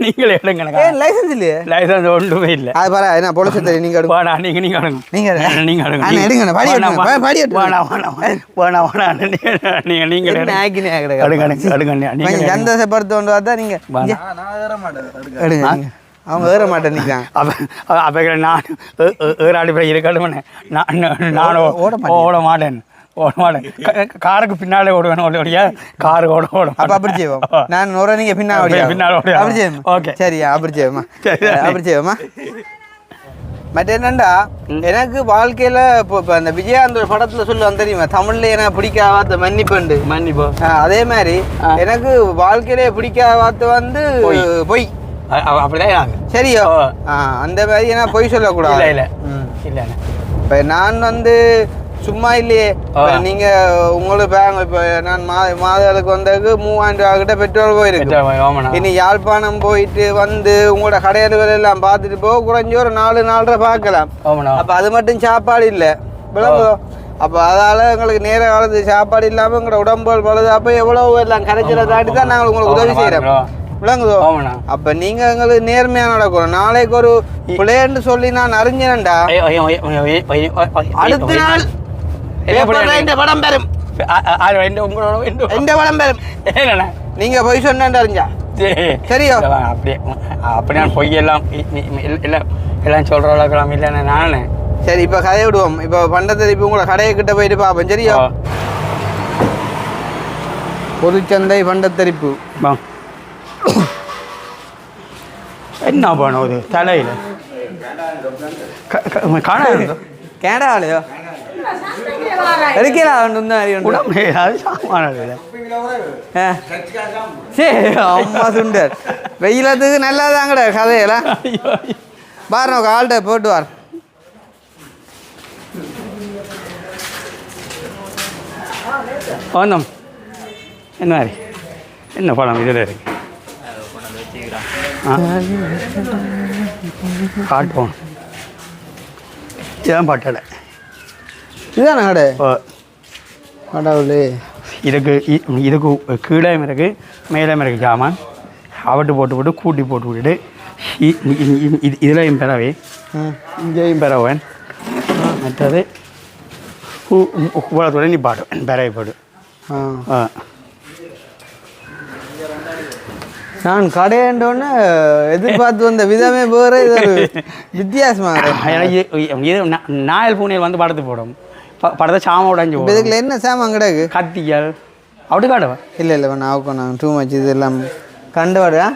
நீங்களே எடுங்க. லைசன்ஸ் இல்லையே? லைசன்ஸ் ஒன்றுமே இல்லை. அது பரவா என்ன பொலிசு தெரியும். நீங்கள் எடுங்க. நீங்கள் எடுங்க. நீங்கள் எடுங்க. பாடி பாடி நீங்கள் சந்தோஷப்படுத்த கொண்டு பார்த்தா நீங்கள் எடுங்க. அவங்க ஏற மாட்டேன் நிற்கிறாங்க. அப்போ நான் ஏறாடி போய் இருக்கட்டும். நானும் ஓட மாட்டேன். ஓட மாட்டேன் காருக்கு பின்னாலே ஓடுவேன் ஓடியா காரு ஓடும் அப்போ அப்படி செய்வோம் நான் ஒரு நீங்கள் பின்னால் ஓடியா அப்படி செய்வோம் ஓகே சரியா அப்படி செய்வோமா அப்படி செய்வோமா மற்ற என்னண்டா எனக்கு வாழ்க்கையில் இப்போ அந்த விஜயாந்த படத்தில் சொல்லுவாங்க தெரியுமா தமிழில் எனக்கு பிடிக்காத வார்த்தை மன்னிப்பு அதே மாதிரி எனக்கு வாழ்க்கையிலே பிடிக்காத வார்த்தை வந்து பொய் அப்படிதான் சரியோ அந்த மாதிரி ஏன்னா பொய் சொல்லக்கூடாது இல்லை இப்போ நான் வந்து சும்மா இல்லையே நீங்க உங்களுக்கு பேங்க் இப்போ நான் மாதத்துக்கு வந்ததுக்கு 3000 ரூபா கிட்ட பெட்ரோல் போயிருக்கு இனி யாழ்ப்பாணம் போயிட்டு வந்து உங்களோட கடையல்கள் எல்லாம் பார்த்துட்டு போக குறைஞ்சி ஒரு 4-4.5 பார்க்கலாம் அப்போ அது மட்டும் சாப்பாடு இல்லை விளங்குதோ அப்போ அதால் எங்களுக்கு நேர காலத்து சாப்பாடு இல்லாமல் எங்களோட உடம்புகள் பழுது அப்போ எவ்வளோ எல்லாம் கரைச்சலை தாண்டி தான் நாங்கள் உங்களுக்கு உதவி செய்கிறோம் விளங்குதோ அப்போ நீங்கள் எங்களுக்கு நேர்மையாக நடக்கணும் நாளைக்கு ஒரு பிள்ளைன்னு சொல்லி நான் அறிஞனண்டா அடுத்த நாள் படம் பெறும் படம் பெறும் நீங்க போய் சொன்னா அறிஞ்சா சரியோ அப்படி நான் பொய்யெல்லாம் எல்லாம் சொல்ற அளவுக்கு இல்லைண்ணே நானே சரி இப்போ கதையை விடுவோம் இப்போ பண்டத்தை இப்போ உங்களை கடையை கிட்ட போயிட்டு பார்ப்போம் சரியோ பொதுச்சந்தை பண்டத்தரிப்பு என்ன பண்ணுவது தலையில் காணாது கேடாலையோ எடுக்கலாம் அம்மா சுண்டர் வெயிலத்துக்கு நல்லாதாங்கடா கதையெல்லாம் பாரு ஆள்கிட்ட போட்டு வார் வந்தோம் என்ன மாதிரி என்ன படம் இதில் இருக்கு காட்டுவோம் இதான் பாட்டடை இதுதானே கடை கடவுளே இதுக்கு கீழே இருக்குது மேலே இருக்குது ஜாமான் அவட்டு போட்டு கூட்டி போட்டு விட்டுட்டு இதுலையும் பெறவே இங்கேயும் பெறவேன் மற்றது இவ்வளோத்தோட நீ பாடுவேன் பெறவை பாடு நான் கடையண்டோன்னு எதிர்பார்த்து வந்த விதமே வேறு இது ஒரு வித்தியாசமாக இது நாயல் பூனையில் வந்து படத்து போடும் படத்தை சாம உடஞ்சி இதுக்குள்ள என்ன சாமான் கிடக்கு கத்திகள் அப்படி காடுவா இல்லை நான் நான் டூ மச் இதெல்லாம் கண்டு வாடுவா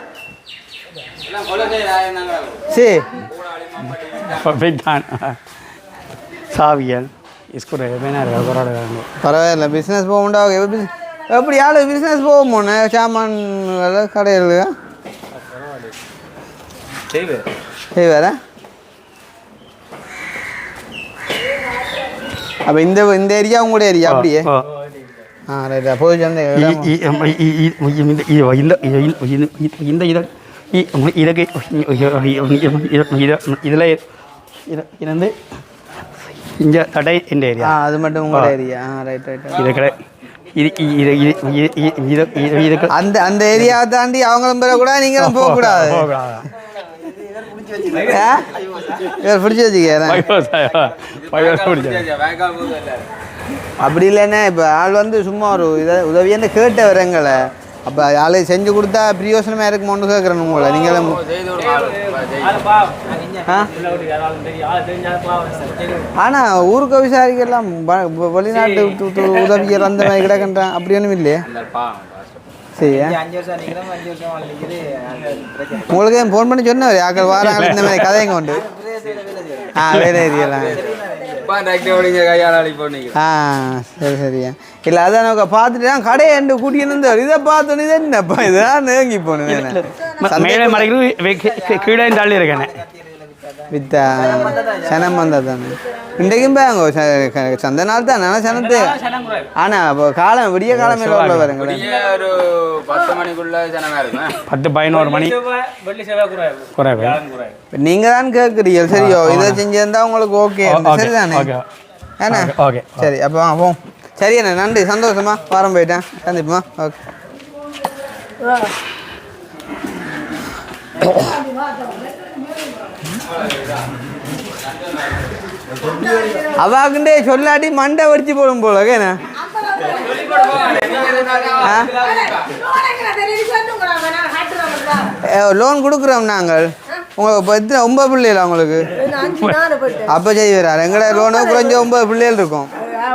சரி சாவியல் ஸ்கூல் பரவாயில்ல பிஸ்னஸ் போக உண்டாகும் எப்படி ஆளு பிஸ்னஸ் போகுமோண்ணே சாமான் கடையில் வேற அப்போ இந்த ஏரியா உங்களோட ஏரியா அப்படியே ரைட்டா போய் இதில் இருந்து இங்கே கடை இந்த ஏரியா அது மட்டும் உங்களோட ஏரியா ரைட் இது கடை அந்த அந்த ஏரியாவை தாண்டி அவங்களும் பெறக்கூடாது நீங்களும் போகக்கூடாது பிடிச்சி வச்சுக்க அப்படி இல்லைன்னா இப்போ ஆள் வந்து சும்மா ஒரு உதவியான கேட்ட வரங்களை அப்போ ஆளை செஞ்சு கொடுத்தா பிரியோசனமாக இருக்குமோன்னு கேட்குறேன் உங்களை நீங்களும் ஆனால் ஊருக்கு விசாரிக்கலாம் வெளிநாட்டு உதவிகள் அந்த மாதிரி கிடக்கின்றான் அப்படி ஒன்றும் இல்லையே சரியா உங்களுக்கு ஃபோன் பண்ணி சொன்னவர் யாக்கள் வாராங்க இந்த மாதிரி கதைங்க உண்டு வேற ஏரியெல்லாம் சரி சரியா இல்லை அதான் நமக்கு பார்த்துட்டு தான் கடையை எண்டு கூட்டின்னு இதை பார்த்தோன்னு இது என்னப்பா இதுதான் நேங்கி போகணும் மேலே மறைக்கிறது கீழே தள்ளி இருக்கேன் வித்தா சனம் வந்தால் தானே இன்றைக்கும் போங்க சந்த நாள் தான் ஆனால் சனத்து ஆனால் இப்போ காலம் விடிய காலமே உள்ள வருங்களேன் ஒரு 10 மணிக்குள்ள 10-11 மணி குறைவு நீங்கள் தான் கேட்குறீங்க சரியோ இதை செஞ்சிருந்தா உங்களுக்கு ஓகே சரிதானே ஏண்ணா ஓகே சரி அப்போ போம் சரி அண்ணா நன்றி சந்தோஷமா வாரம் போயிட்டேன் சந்திப்போமா ஓகே அவாக்குண்டே சொல்லாட்டி மண்டை வடிச்சு போடும் போல கேண்ணா லோன் கொடுக்குறோம் நாங்கள் உங்களுக்கு இப்போ எத்தனை 9 பிள்ளைகள் உங்களுக்கு அப்போ செய்வார் எங்கட லோனு குறைஞ்ச 9 பிள்ளைகள் இருக்கும்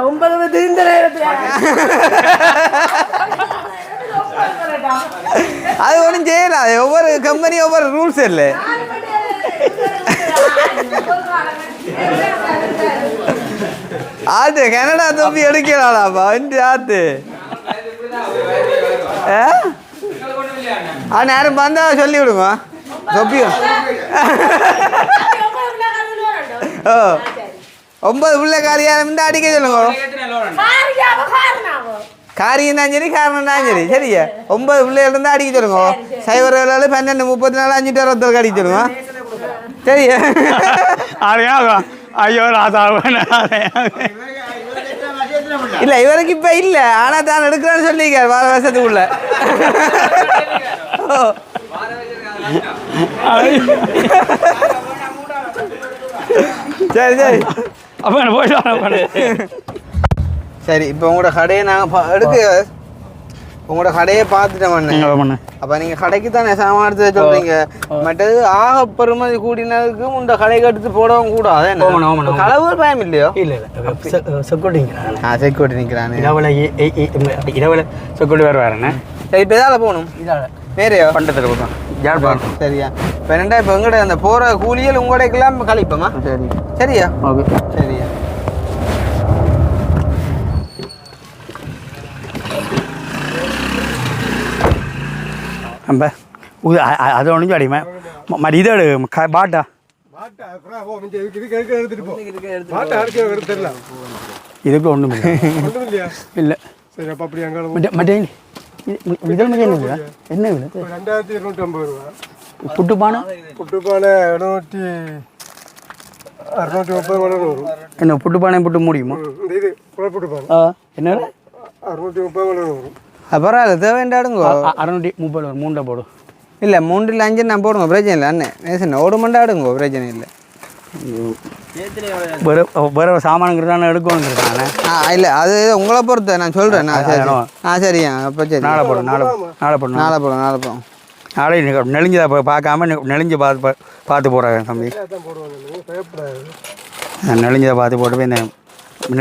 9 தீர்ந்த நேரத்தில் அது ஒன்றும் செய்யலாம். ஒவ்வொரு கம்பெனி ஒவ்வொரு ரூல்ஸ் இல்லை. ஆத்து கனடா தொப்பி எடுக்கலாம்ப்பா வந்து ஆத்து. நேரம் வந்தா சொல்லி விடுங்க தொப்பியும். 9 பிள்ளைக்காரியா இருந்தா அடிக்க சொல்லுங்க. காரியம் தான் சரி காரணம் தான் சரி சரியா. 9 பிள்ளைகள் இருந்தா அடிக்க சொல்லுங்க. 0 12 34 5 26 அடிக்க சொல்லுங்க சரியா. ஐயோ இல்ல இவருக்கு இப்ப இல்ல, ஆனா தான் எடுக்கிறேன்னு சொல்லிக்காரு 4 வருஷத்துக்குள்ள. சரி சரி அப்ப போயிட்டு சரி. இப்போ உங்களோட கடையை நாங்கள் எடுக்க உங்களோட கடையை பார்த்துட்டோம். அப்போ நீங்கள் கடைக்கு தானே சாமான் எடுத்து சொல்கிறீங்க. மற்றது ஆக பெருமதி கூடினதுக்கு உண்ட கடைக்கு எடுத்து போடவும் கூடாது. களவு பயம் இல்லையோ? இல்லை செக்யூரிட்டி செக்யூரிட்டி நிற்கிறானே. இரவில் செக்யூரிட்டி வேறு சரி. இப்போ எதால் போகணும்? வேறையோ பண்டத்தில் போகணும். யாழ்ப்பாணம். சரியா. இப்போ என்னண்டா இப்போ எங்கள்கிட்ட அந்த போகிற கூலியல் உங்கள்கிட்டக்கெல்லாம் கழிப்போமா? சரி சரியா. ஓகே சரியா. நம்ம அது ஒன்றும் அடிமை மாதிரி இதை பாட்டா இதுக்கு ஒன்றும் இல்லை. என்ன விலை? 2250 ரூபா. புட்டுப்பானை 630 வரும். என்ன புட்டுப்பானை புட்டு முடியுமா? இது புட்டுப்பானை என்ன 630 வரும். பரவாயில்ல தேவைண்டாடுங்க. 630 வரும். 3 போடும். இல்லை 3 இல்லை 5 நான் போடுங்க பிரச்சனை இல்லை. அண்ணே நேசன் ஓடு மண்டாடுங்க பிரச்சனை இல்லை. வேறு சாமானுங்கிறதான எடுக்கணுங்கிறதானே. இல்லை அது உங்களை பொறுத்த நான் சொல்கிறேன். சரியா. அப்போ சரி நாளை போடும். நாளை நெளிஞ்சதை பார்க்காம நெளிஞ்சு பார்த்து போடுறாங்க தம்பி. நெளிஞ்சதை பார்த்து போட்டு போய் இந்த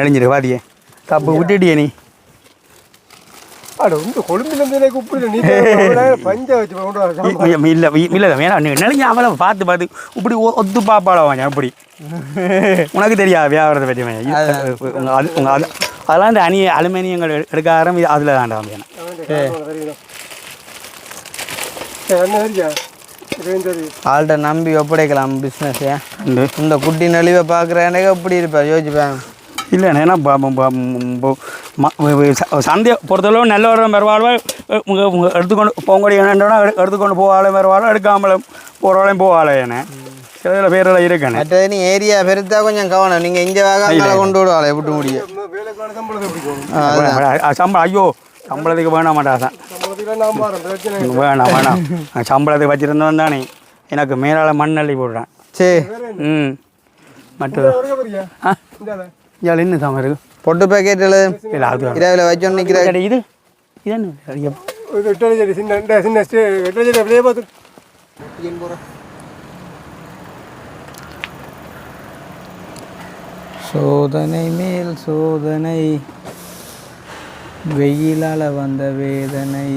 நெளிஞ்சிரு பாத்தியே தப்பு விட்டுட்டியே நீ. இல்லை இல்லை வேணாம். நெளிஞ்ச அவளை பார்த்து இப்படி ஒத்து பாப்பாள வாங்க அப்படி. உனக்கு தெரியாது வியாபாரத்தை பற்றி. அது உங்கள் அதெல்லாம் இந்த அலுமினியங்கள் எடுக்க ஆரம்பி அதில் தாண்டா வேணும். ஆள்கிட்ட நம்பி ஒப்படைக்கலாம் பிஸ்னஸ். இந்த குட்டி நெளிவை பார்க்குறேன் எப்படி இருப்பேன் யோசிப்பேன். இல்லைண்ணே ஏன்னா சந்தையை பொறுத்தளவு நல்ல வர மறுவாழ்வா எடுத்துக்கொண்டு போங்கடி என்னன்னா எடுத்துக்கொண்டு போவாளே மறுவாழ்வா எடுக்காமலும் போகிறவாளையும் போவாளே என்ன சில இதில் பேரில் இருக்கேன். மற்றது நீ ஏரியா பெருத்தா கொஞ்சம் கவனம். நீங்கள் இங்கே வாங்க கொண்டு விடுவாளே எப்படி முடியும். சம்பளம் ஐயோ சம்பளத்துக்கு வேணாம் மாட்டாதான். வேணாம் சம்பளத்துக்கு வச்சுருந்தவன் தானே எனக்கு மேலால் மண் அள்ளி போடுறேன். சரி. மற்றது இதில் இன்னும் சாமான் இருக்கு. பொட்டு பேக்கெட்டில் இல்லை அது இரவில் வச்சோன்னு நிற்கிற இது இதானே சோதனை மேல் சோதனை வெயிலால் வந்த வேதனை.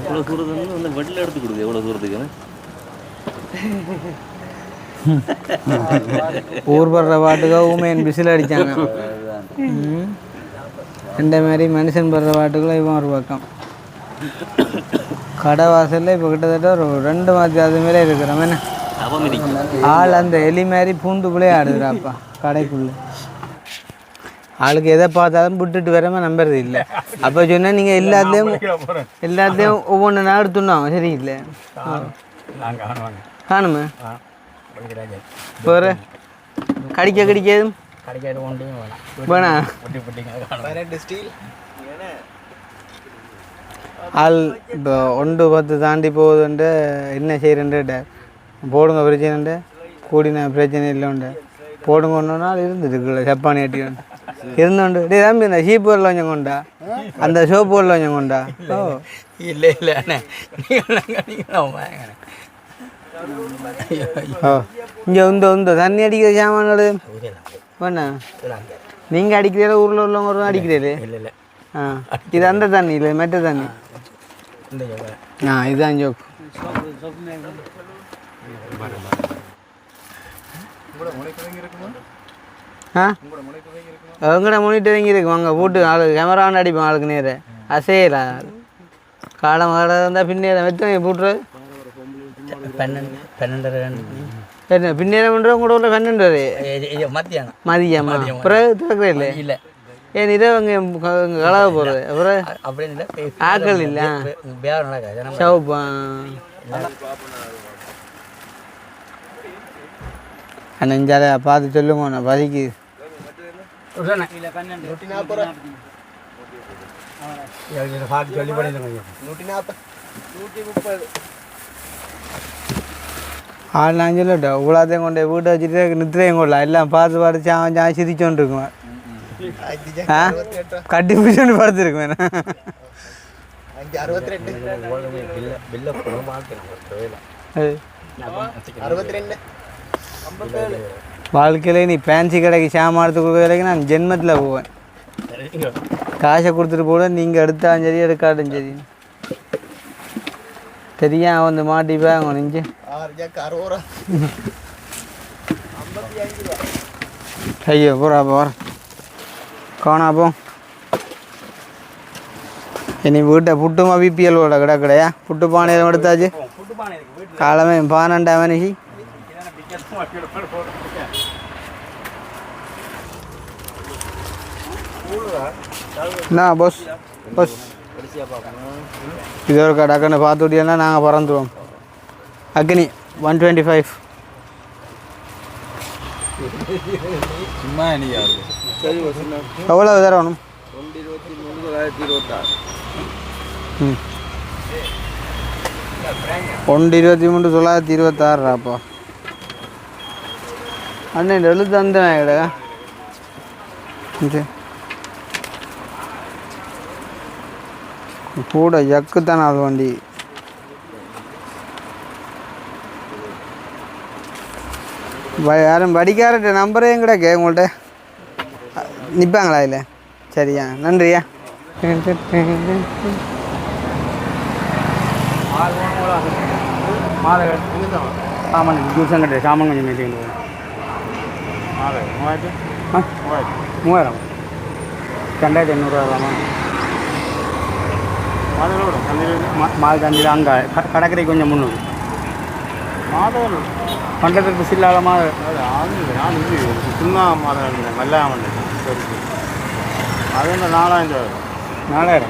எவ்வளோ தூரத்துக்கு வந்து வெட்டில் எடுத்து கொடுங்க. எவ்வளோ தூரத்துக்கு ஊர் படுற பாட்டுக்கா ஊமையன் பிசில் அடித்தாங்க. இந்த மாதிரி மனுஷன் படுற பாட்டுக்குள்ள இவன் ஒரு பக்கம். கடை வாசலில் இப்போ கிட்டத்தட்ட ஒரு 2 மாதம் அது மேலே இருக்கிறோம். என்ன ஆள் அந்த எலி மாதிரி பூந்துக்குள்ளே ஆடுதுறாப்பா கடைக்குள்ளே. ஆளுக்கு எதை பார்த்தாலும் விட்டுட்டு வராமல் நம்புறது இல்லை. அப்போ சொன்னால் நீங்கள் எல்லாத்தையும் ஒவ்வொன்று எடுத்துனோம் சரி இல்லை காணுமே வேறு கடிக்காதும் வேணா ஆள் இப்போ 1-10 தாண்டி போகுதுன்ட்டு என்ன செய்கிறேன்ட்டு போடுங்க பிரச்சனைன்ட்டு கூடின பிரச்சனை இல்லைன்ட்டு போடுங்க. 1 நாள் இருந்துட்டுக்குள்ள ஜப்பானி ஆட்டி இருந்தோண்டு டே தம்பி இந்த சீப்பு வரல கொஞ்சம் கொண்டா அந்த சோப்பு வரல கொஞ்சம் கொண்டா. ஓ இல்லை இல்லை அண்ணே ஓ இங்கே இந்த தண்ணி அடிக்கிற சாமான்கள் வேணா நீங்கள் அடிக்கிறீங்களா ஊரில் உள்ளவங்க ஒரு அடிக்கிறீரு இல்லை ஆ இது அந்த தண்ணி இல்லை மெட்ட தண்ணி ஆ இதுதான் ஜோக் ஆ அவங்கட மானிட்டரிங் இருக்கு வாங்க வீட்டு ஆளு கேமரான்னு அடிப்போம் ஆளுக்கு நேர அசையலா காலம் காலம் இருந்தால் பின்னேற வெத்தனை போட்டுரு 12 என்ன பின்னேற பண்ணுற உங்களோட உள்ள 12 மத்தியானம் மதியம்மா பிறகு திறக்கிறே இல்லை இல்லை ஏன் இதே அங்கே கலவை போகிறது அப்புறம் அப்படின்னு இல்லை ஆக்கள் இல்லை வியாபாரம் நடக்காது சவுப்பா அண்ணஞ்சால பார்த்து சொல்லுங்க நான் பதிக்கு சொல்லி பண்ணிடுங்க ஆள் நான் சொல்லட்டேன் இவ்வளோத்தையும் கொண்டு வீட்டை வச்சுட்டு நித்திரையும் கொள்ளலாம் எல்லாம் பார்த்து பார்த்து சாவன் சிரிச்சோன்னு இருக்குவேன் ஆ கட்டி பிடிச்சோன்னு படுத்துருக்குவேன் வாழ்க்கையில நீ பேன்சி கடைக்கு சாமானத்து கொடுக்குற வரைக்கும் நான் ஜென்மத்தில் போவேன் காசை கொடுத்துட்டு போட நீங்கள் எடுத்தாலும் சரி எடுக்காட்டும் சரி தெரியும் வந்து மாட்டிப்பாங்க நெஞ்சு ஐயோ போறா போற காணாப்போ இனி வீட்டை புட்டுமா பிபிஎல் கிடக்கடையா புட்டு பானையில் எடுத்தாச்சு காலமே 12 மணிக்கு என்ன பஸ் பஸ் இது ஒரு கடக்குன்னு பார்த்து விட்டீங்கன்னா நாங்கள் பறந்துடுவோம் அக்னி 125 எவ்வளோ தரணும் 123,926 அண்ணன் எழுத்து அந்த கிடையா கூட ஜக்கு தானே அது வண்டி யாரும் படிக்காரட்ட நம்பரையும் கிடைக்க உங்கள்கிட்ட நிற்பாங்களா இல்லை சரியா நன்றியா சாமான் ஜூஸும் கிடையாது சாமான் கொஞ்சம் மீட்டிங் 3000 2800 மாடு தண்ணியில் அங்கே கடற்கரை கொஞ்சம் முன்னூறு மாதம் பண்டத்துக்கு சில்லாத மாதம் நான் இது சுண்ணா மாதம் வெள்ளாமல் அது என்ன 4000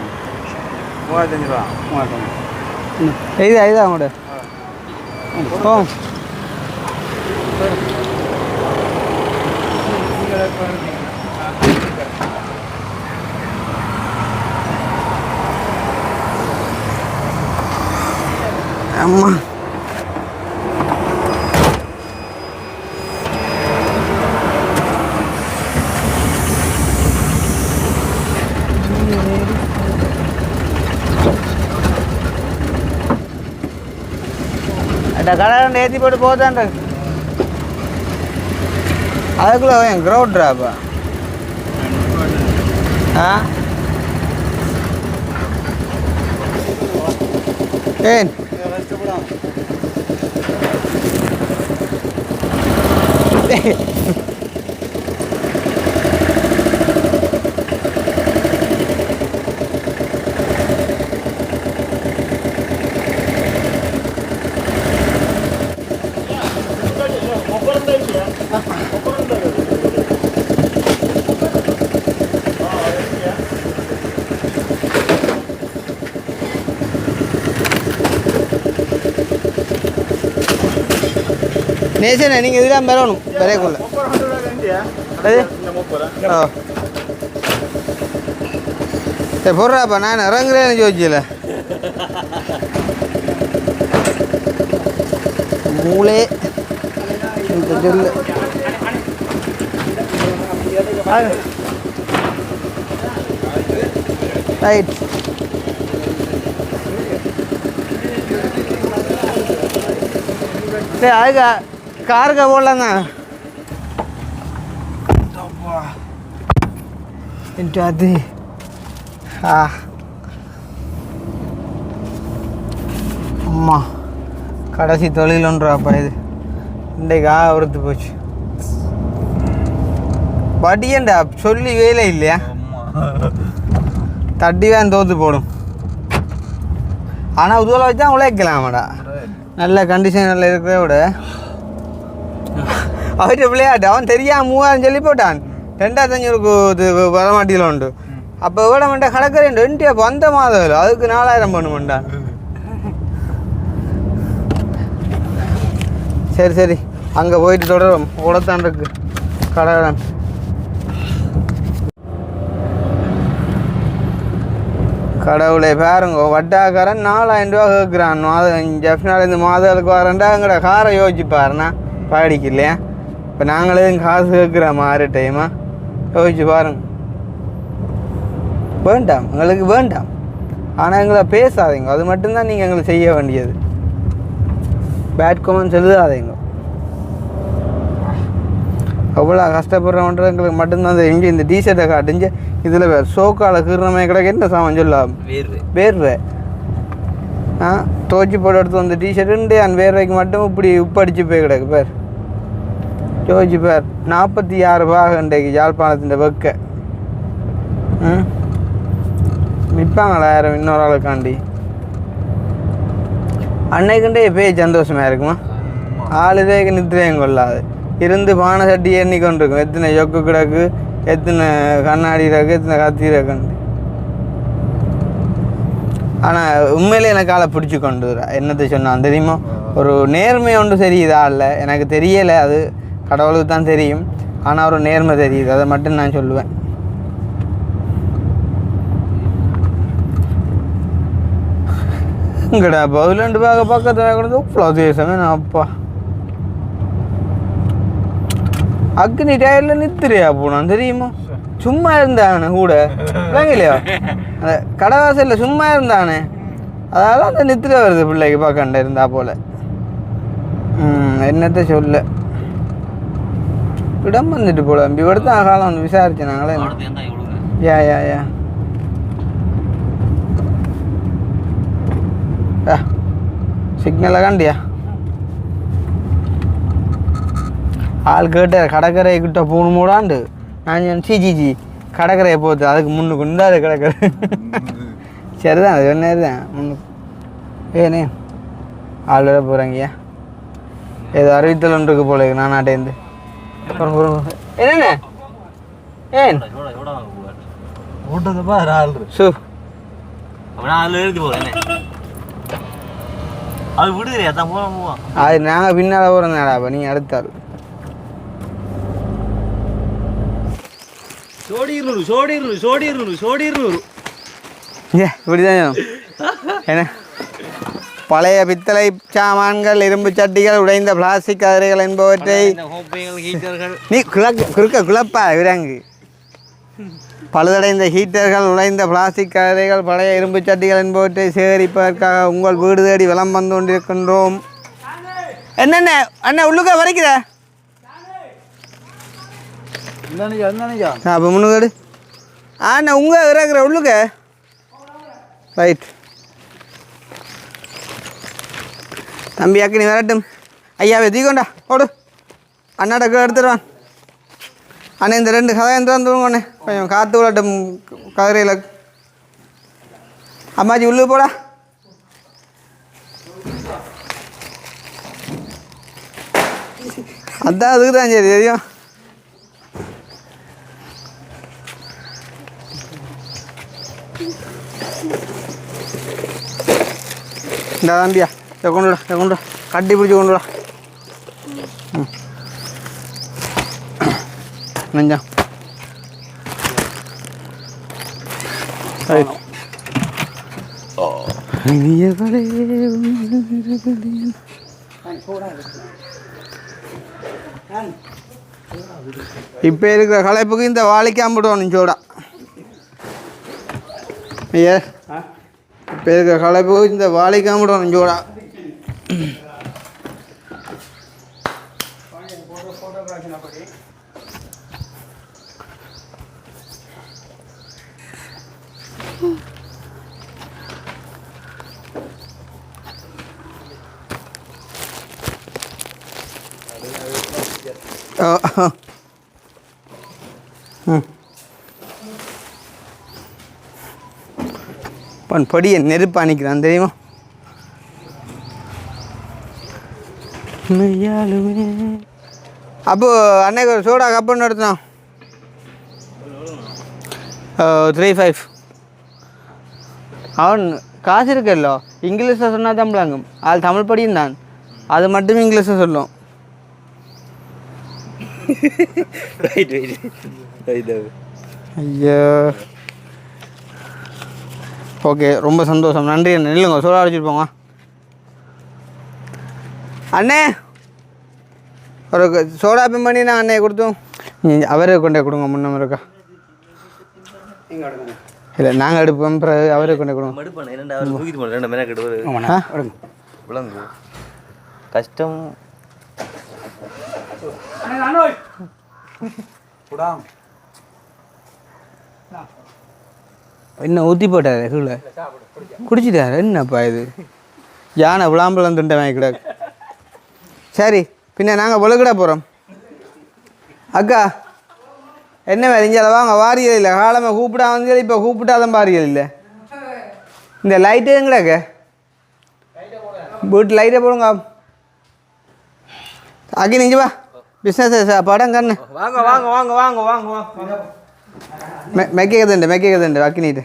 3500 இதுதான் அவங்களோட ஓ அம்மா கடை ஏற்றி போட்டு போதான்ட அதுக்குள்ள என் க்ரௌட் ட்ராப்பா ஆ ஏன் நேசனே நீங்கள் இதெல்லாம் பெறணும் பெறையக்குள்ள அது ஓ சரி போடுறாப்பா நான் இறங்குறேன்னு யோசிச்சல மூளை சொல்லு ரைட் சரி அதுக்கு காருக்கு போடலாங்க அது அம்மா கடைசி தொழில் ஒன்றாப்பா இது இன்றைக்கு ஒருத்து போச்சு வட்டியண்டா சொல்லி வேலை இல்லையா தட்டி வேன் தோற்று போடும் ஆனால் உதவலை வச்சா உழைக்கலாமாடா நல்ல கண்டிஷனில் இருக்கிற விட அவர்கிட்ட விளையாட்டு அவன் தெரியாமல் 3000 சொல்லி போட்டான் 2500 வரமாட்டியில் உண்டு அப்போ விட மாட்டேன் கடற்கரை ரெண்டு அப்போ அந்த மாதம் அதுக்கு 4000 பண்ண மாட்டான் சரி சரி அங்கே போயிட்டு தொடரும் உடத்தான் இருக்கு கடற்கரை கடவுளை பாருங்க வட்டாக்காரன் 4000 ரூபா கேட்குறான் ஜெஃப்னால் இந்த மாதத்துக்கு வரேன்டா எங்கட காரை யோசிச்சுப்பாருண்ணா பாடிக்கு இல்லையா இப்போ நாங்களே காசு கேட்குறோம் 6 டைமா யோசிச்சு பாருங்க வேண்டாம் எங்களுக்கு வேண்டாம் ஆனால் எங்களை பேசாதீங்க அது மட்டும்தான் நீங்கள் எங்களுக்கு செய்ய வேண்டியது பேட் கமெண்ட்ஸ் எழுதாதீங்க அவ்வளோ கஷ்டப்படுறவன்றது எங்களுக்கு மட்டும்தான் இங்கே இந்த டிஷர்ட்டை காட்டுஞ்சு இதில் வேறு சோக்கால கீரணமே கிடக்கு என்ன சாமான் சொல்லலாம் வேர்வை துவச்சி போட்டு எடுத்து வந்த டிஷர்ட்டு அந்த வேர்வைக்கு மட்டும் இப்படி உப்படிச்சு போய் கிடக்கு பேர் யோசிச்சு பேர் 46 ரூபாய் இன்றைக்கு யாழ்ப்பாணத்தின் வெக்க விற்பாங்களா யாரும் இன்னொரு ஆளுக்காண்டி அன்னைக்குண்டே போய் சந்தோஷமாக இருக்குமா ஆளுதேக்கு நித்திரையும் கொள்ளாது இருந்து பானை சட்டி எண்ணி கொண்டு இருக்கும் எத்தனை சொக்கு கிடக்கு எத்தனை கண்ணாடி இருக்கு எத்தனை கத்தி இருக்குன்னு ஆனால் உண்மையிலே எனக்கு ஆளை பிடிச்சி கொண்டு வரா என்னத்தை சொன்னான் தெரியுமா ஒரு நேர்மை ஒன்று தெரியுதா இல்லை எனக்கு தெரியலை அது கடவுளுக்கு தான் தெரியும் ஆனால் ஒரு நேர்மை தெரியுது அதை மட்டும் நான் சொல்லுவேன் இங்கடா பதிலண்டு பக்கத்தில் கிடந்து இவ்வளோ தேசமே நான் அப்பா அக்னி டயரில் நித்திரையா போனான் தெரியுமா சும்மா இருந்தானே கூட இல்லையா அந்த கடைவாசலில் சும்மா இருந்தானே அதால அந்த நித்திரை வருது பிள்ளைக்கு பார்க்கண்ட இருந்தா போல என்னத்தை சொல்ல இடம் வந்துட்டு போல இவடுத்து காலம் வந்து விசாரிச்சு நாங்களே யா சிக்னலை காண்டியா ஆள் கேட்ட கடற்கரை கிட்ட போகணுமோடாண்டு நான் ஜி கடற்கரையை போகுது அதுக்கு முன்னுக்கு உண்டாது கடற்கரை சரிதான் அது ஒன்றே தான் முன்னுக்கு ஏனே ஆள் வர போகிறாங்கய்யா ஏதோ அறிவித்தல் ஒன்று இருக்கு போல நான் நாட்டேருந்து என்னண்ணே ஏன் சு அது விடுறியா தான் போவோம் அது நாங்கள் பின்னால் போகிறோம்னாடா அப்போ நீங்கள் அடுத்தாள் சோடிருநூறு ஏ இப்படிதான் என்ன பழைய பித்தளை சாமான்கள் இரும்பு சட்டிகள் உடைந்த பிளாஸ்டிக் கதிரைகள் என்பவற்றை நீ குழப்பா விராங்கு பழுதடைந்த ஹீட்டர்கள் உடைந்த பிளாஸ்டிக் கதிரைகள் பழைய இரும்பு சட்டிகள் என்பவற்றை சேகரிப்பதற்காக உங்கள் வீடு தேடி வலம் வந்து கொண்டிருக்கின்றோம் என்னென்ன அண்ணா உள்ளுக்க வரைக்கிற அப்போ முன்னுக்காடு அண்ணா உங்கள் இறக்குற உள்ளுக்க ரைட் தம்பி அக்கி நீ வரட்டும் ஐயாவே தீக்கோண்டா ஓடு அண்ணாட்ட எடுத்துடுவான் அண்ணே இந்த 2 கதை தந்துடுங்கண்ணே கொஞ்சம் காற்று விடட்டும் கதிரையில் அம்மாச்சி உள்ளு போடா அதான் அதுக்கு தான் சரி தெரியும் இந்த தம்பியா இதை கொண்டு விடா கட்டி பிடிச்சி கொண்டு விடா நெஞ்சா இப்போ இருக்கிற களைப்புக்கு இந்த வாழைக்காம்பிடுவோம் சோடா ஐயா இப்போ இருக்கிற களைப்புக்கு இந்த வாழைக்காம்பிடுவோம் சோடா பொடியை நெருப்பு அணிக்கிறான் தெரியுமா? அப்போ அன்னைக்கு ஒரு சோடா கப்புன்னு எடுத்தான் 3.5. அவன் காசு இருக்கല്ലോ, இங்கிலீஷில் சொன்னால் தான் பிளாங்கும். அது தமிழ் படியும் தான், அது மட்டும் இங்கிலீஷில் சொல்லும். ஐயோ ஓகே, ரொம்ப சந்தோஷம், நன்றி அண்ணே. இல்லைங்க சோடா அடிச்சுட்டு போங்க அண்ணே. ஒரு சோடா பின் பண்ணி நான் அண்ணே கொடுத்தோம், அவரே கொண்டே கொடுங்க. முன்னம் இருக்கா இல்லை, நாங்கள் எடுப்போம், அப்புறம் அவரே கொண்டே கொடுங்க. கஷ்டம் என்ன ஊற்றி போட்டாரு கீழே குடிச்சிட்டாரு. என்னப்பா இது, யானை விளாம்பலம் துண்டை வாங்கி கிடாது. சரி, பின்ன நாங்கள் ஒழுக்கிட போகிறோம். அக்கா என்ன வேறு இங்கே வாங்க, வாரியல் இல்லை. காலமாக கூப்பிட்டா வந்து இப்போ கூப்பிட்டாதான் வாரியல் இல்லை. இந்த லைட்டு எங்கடாக்க வீட்டு லைட்டை போடுங்க. அக்கி நெஞ்சு வா, பிஸ்னஸ் படம் கண்ணு வாங்க வாங்க வாங்க வாங்க வாங்க வாங்க. மெக்கதுண்டு அக்கினிட்டு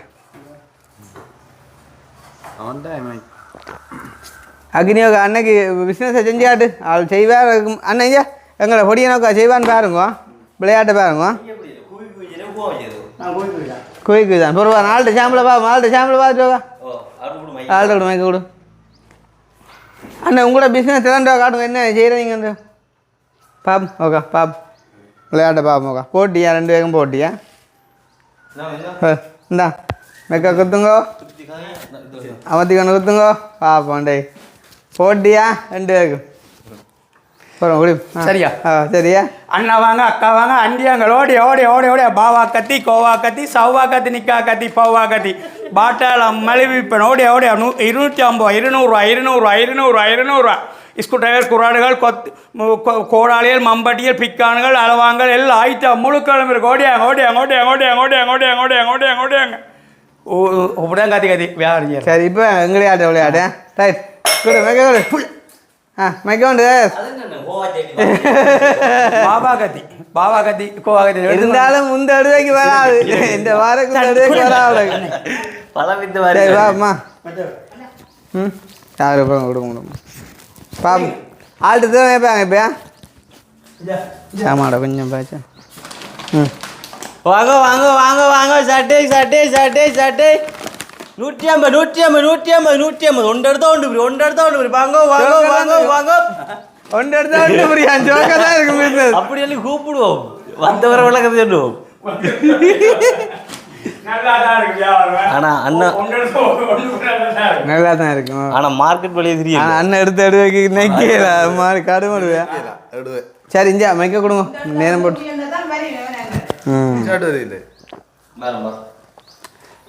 அக்னியோக அன்னைக்கு பிஸ்னஸை செஞ்சாட்டு அவள் செய்வார். அண்ணன் ஐயா எங்களை பொடிய நோக்கா செய்வான்னு பாருங்க, விளையாட்டு பாருங்க. கோயிலுக்கு தான் பொருவா. நாலு சாம்பிளை பார்த்துட்டு ஆள்கிட்ட கொடு, மைக்க கொடு. அண்ணன் உங்களோட பிஸ்னஸ் திறண்டா காட்டுங்க, என்ன செய்கிறீங்க பாப். ஓகா பாப், விளையாட்ட பாப். ஓகா போட்டியா, 2 பேருக்கும் போட்டியா? இந்தா மெக்க குத்துங்கோ, அமர்த்திக்கொண்டு குத்துங்கோ பாப்போண்டே. போட்டியா 2 பேருக்கும் போகிறோம் குடி. சரியா? சரியா? அண்ணா வாங்க, அக்கா வாங்க, அண்டியாங்கள் ஓடி ஓடி ஓடி ஓடி பாவா கத்தி, கோவா கத்தி, சவ்வா கத்தி, நிக்கா கத்தி, பவ்வா கத்தி, பாட்டாளம் மலிவிப்பன் ஓடி ஓடி 250, 200, ஸ்க்ரூ டிரைவர், குறாடுகள், கோடாளிகள், மம்பட்டிகள், பிக்கானுகள், அளவாங்கள் எல்லாம் ஆயிட்டா முழுக்களும் இருக்கு. ஓடியாங்க ஓடியாங்க ஓடியாங்க ஓடியாங்க ஓடியாங்க ஓடியாங்க ஓடியாங்க ஓடியாங்க ஓடியாங்க. அப்படிதான் கத்தி கத்தி வியாபாரம். சரி, இப்போ எங்களே ஆட்ட விளையாடு. ரைட், கொடு மைக்க கொடு. மைக்க உண்டு. பாபா கத்தி கோவா கத்தி இருந்தாலும் இந்த அடுவைக்கு வராது, இந்த வாரக்கு அடுவைக்கு வராது. சரி வாம்மா. யாரு கொடுங்க பாப்பா. ஆள்கிட்ட தான் வைப்பாங்க இப்போயா. ஆமாடா கொஞ்சம் பேச்சா. வாங்க வாங்க வாங்க வாங்க. சட்டை 150 ஒன்று எடுத்தா உண்டு. வாங்க வாங்க வாங்க வாங்க. ஒன்று எடுத்தா உண்டு புரியான், ஜோக்கா தான் இருக்கு பிஸ்னஸ். அப்படி சொல்லி கூப்பிடுவோம், வந்தவரை விளக்கத்தை சொல்லுவோம். ஆனா அண்ணன் நல்லா தான் இருக்கும். ஆனா மார்க்கெட் வழியே தெரியும். அண்ணன் எடுத்து எடுவைக்கு நெக்கல மாதிரி கடுமடுவேன். சரி இஞ்சா மைக்க கொடுங்க, நேரம் போட்டு.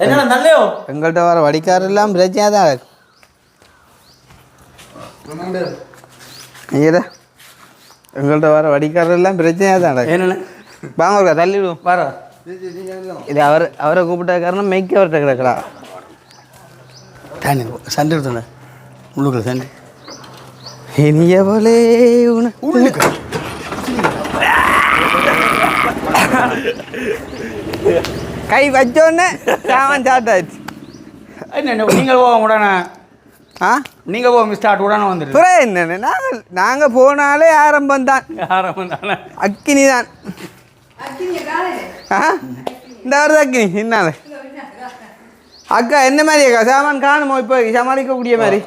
என்ன நல்லையோ எங்கள்கிட்ட வர வடிக்கார எல்லாம் பிரச்சனையாக தான் இருக்கு. ஐயடா எங்கள்கிட்ட வர வடிக்கார எல்லாம் பிரச்சனையாக தான் இருக்கு. என்னென்ன வாங்க ஒரு தள்ளி விடுவோம். வர இது அவரை கூப்பிட்ட காரணம் மைக்க அவர்கிட்ட கிடக்கடா. சண்டை எடுத்தோண்ணே உள்ளுக்குள்ள சண்டை. இனிய போலே கை வச்சோன்னே சாமான் சாட்டாச்சு. என்ன நீங்கள் போக உடனே நீங்கள் போக ஸ்டார்ட் உடனே வந்துட்டு புற என்னென்ன நாங்கள் போனாலே ஆரம்பம் தான், ஆரம்பம் தானே. அக்கினி தான். இந்த வருது அக்கினி என்னால. அக்கா என்ன மாதிரி அக்கா சாமான் காணுமோ இப்போ சமாளிக்கக்கூடிய மாதிரி?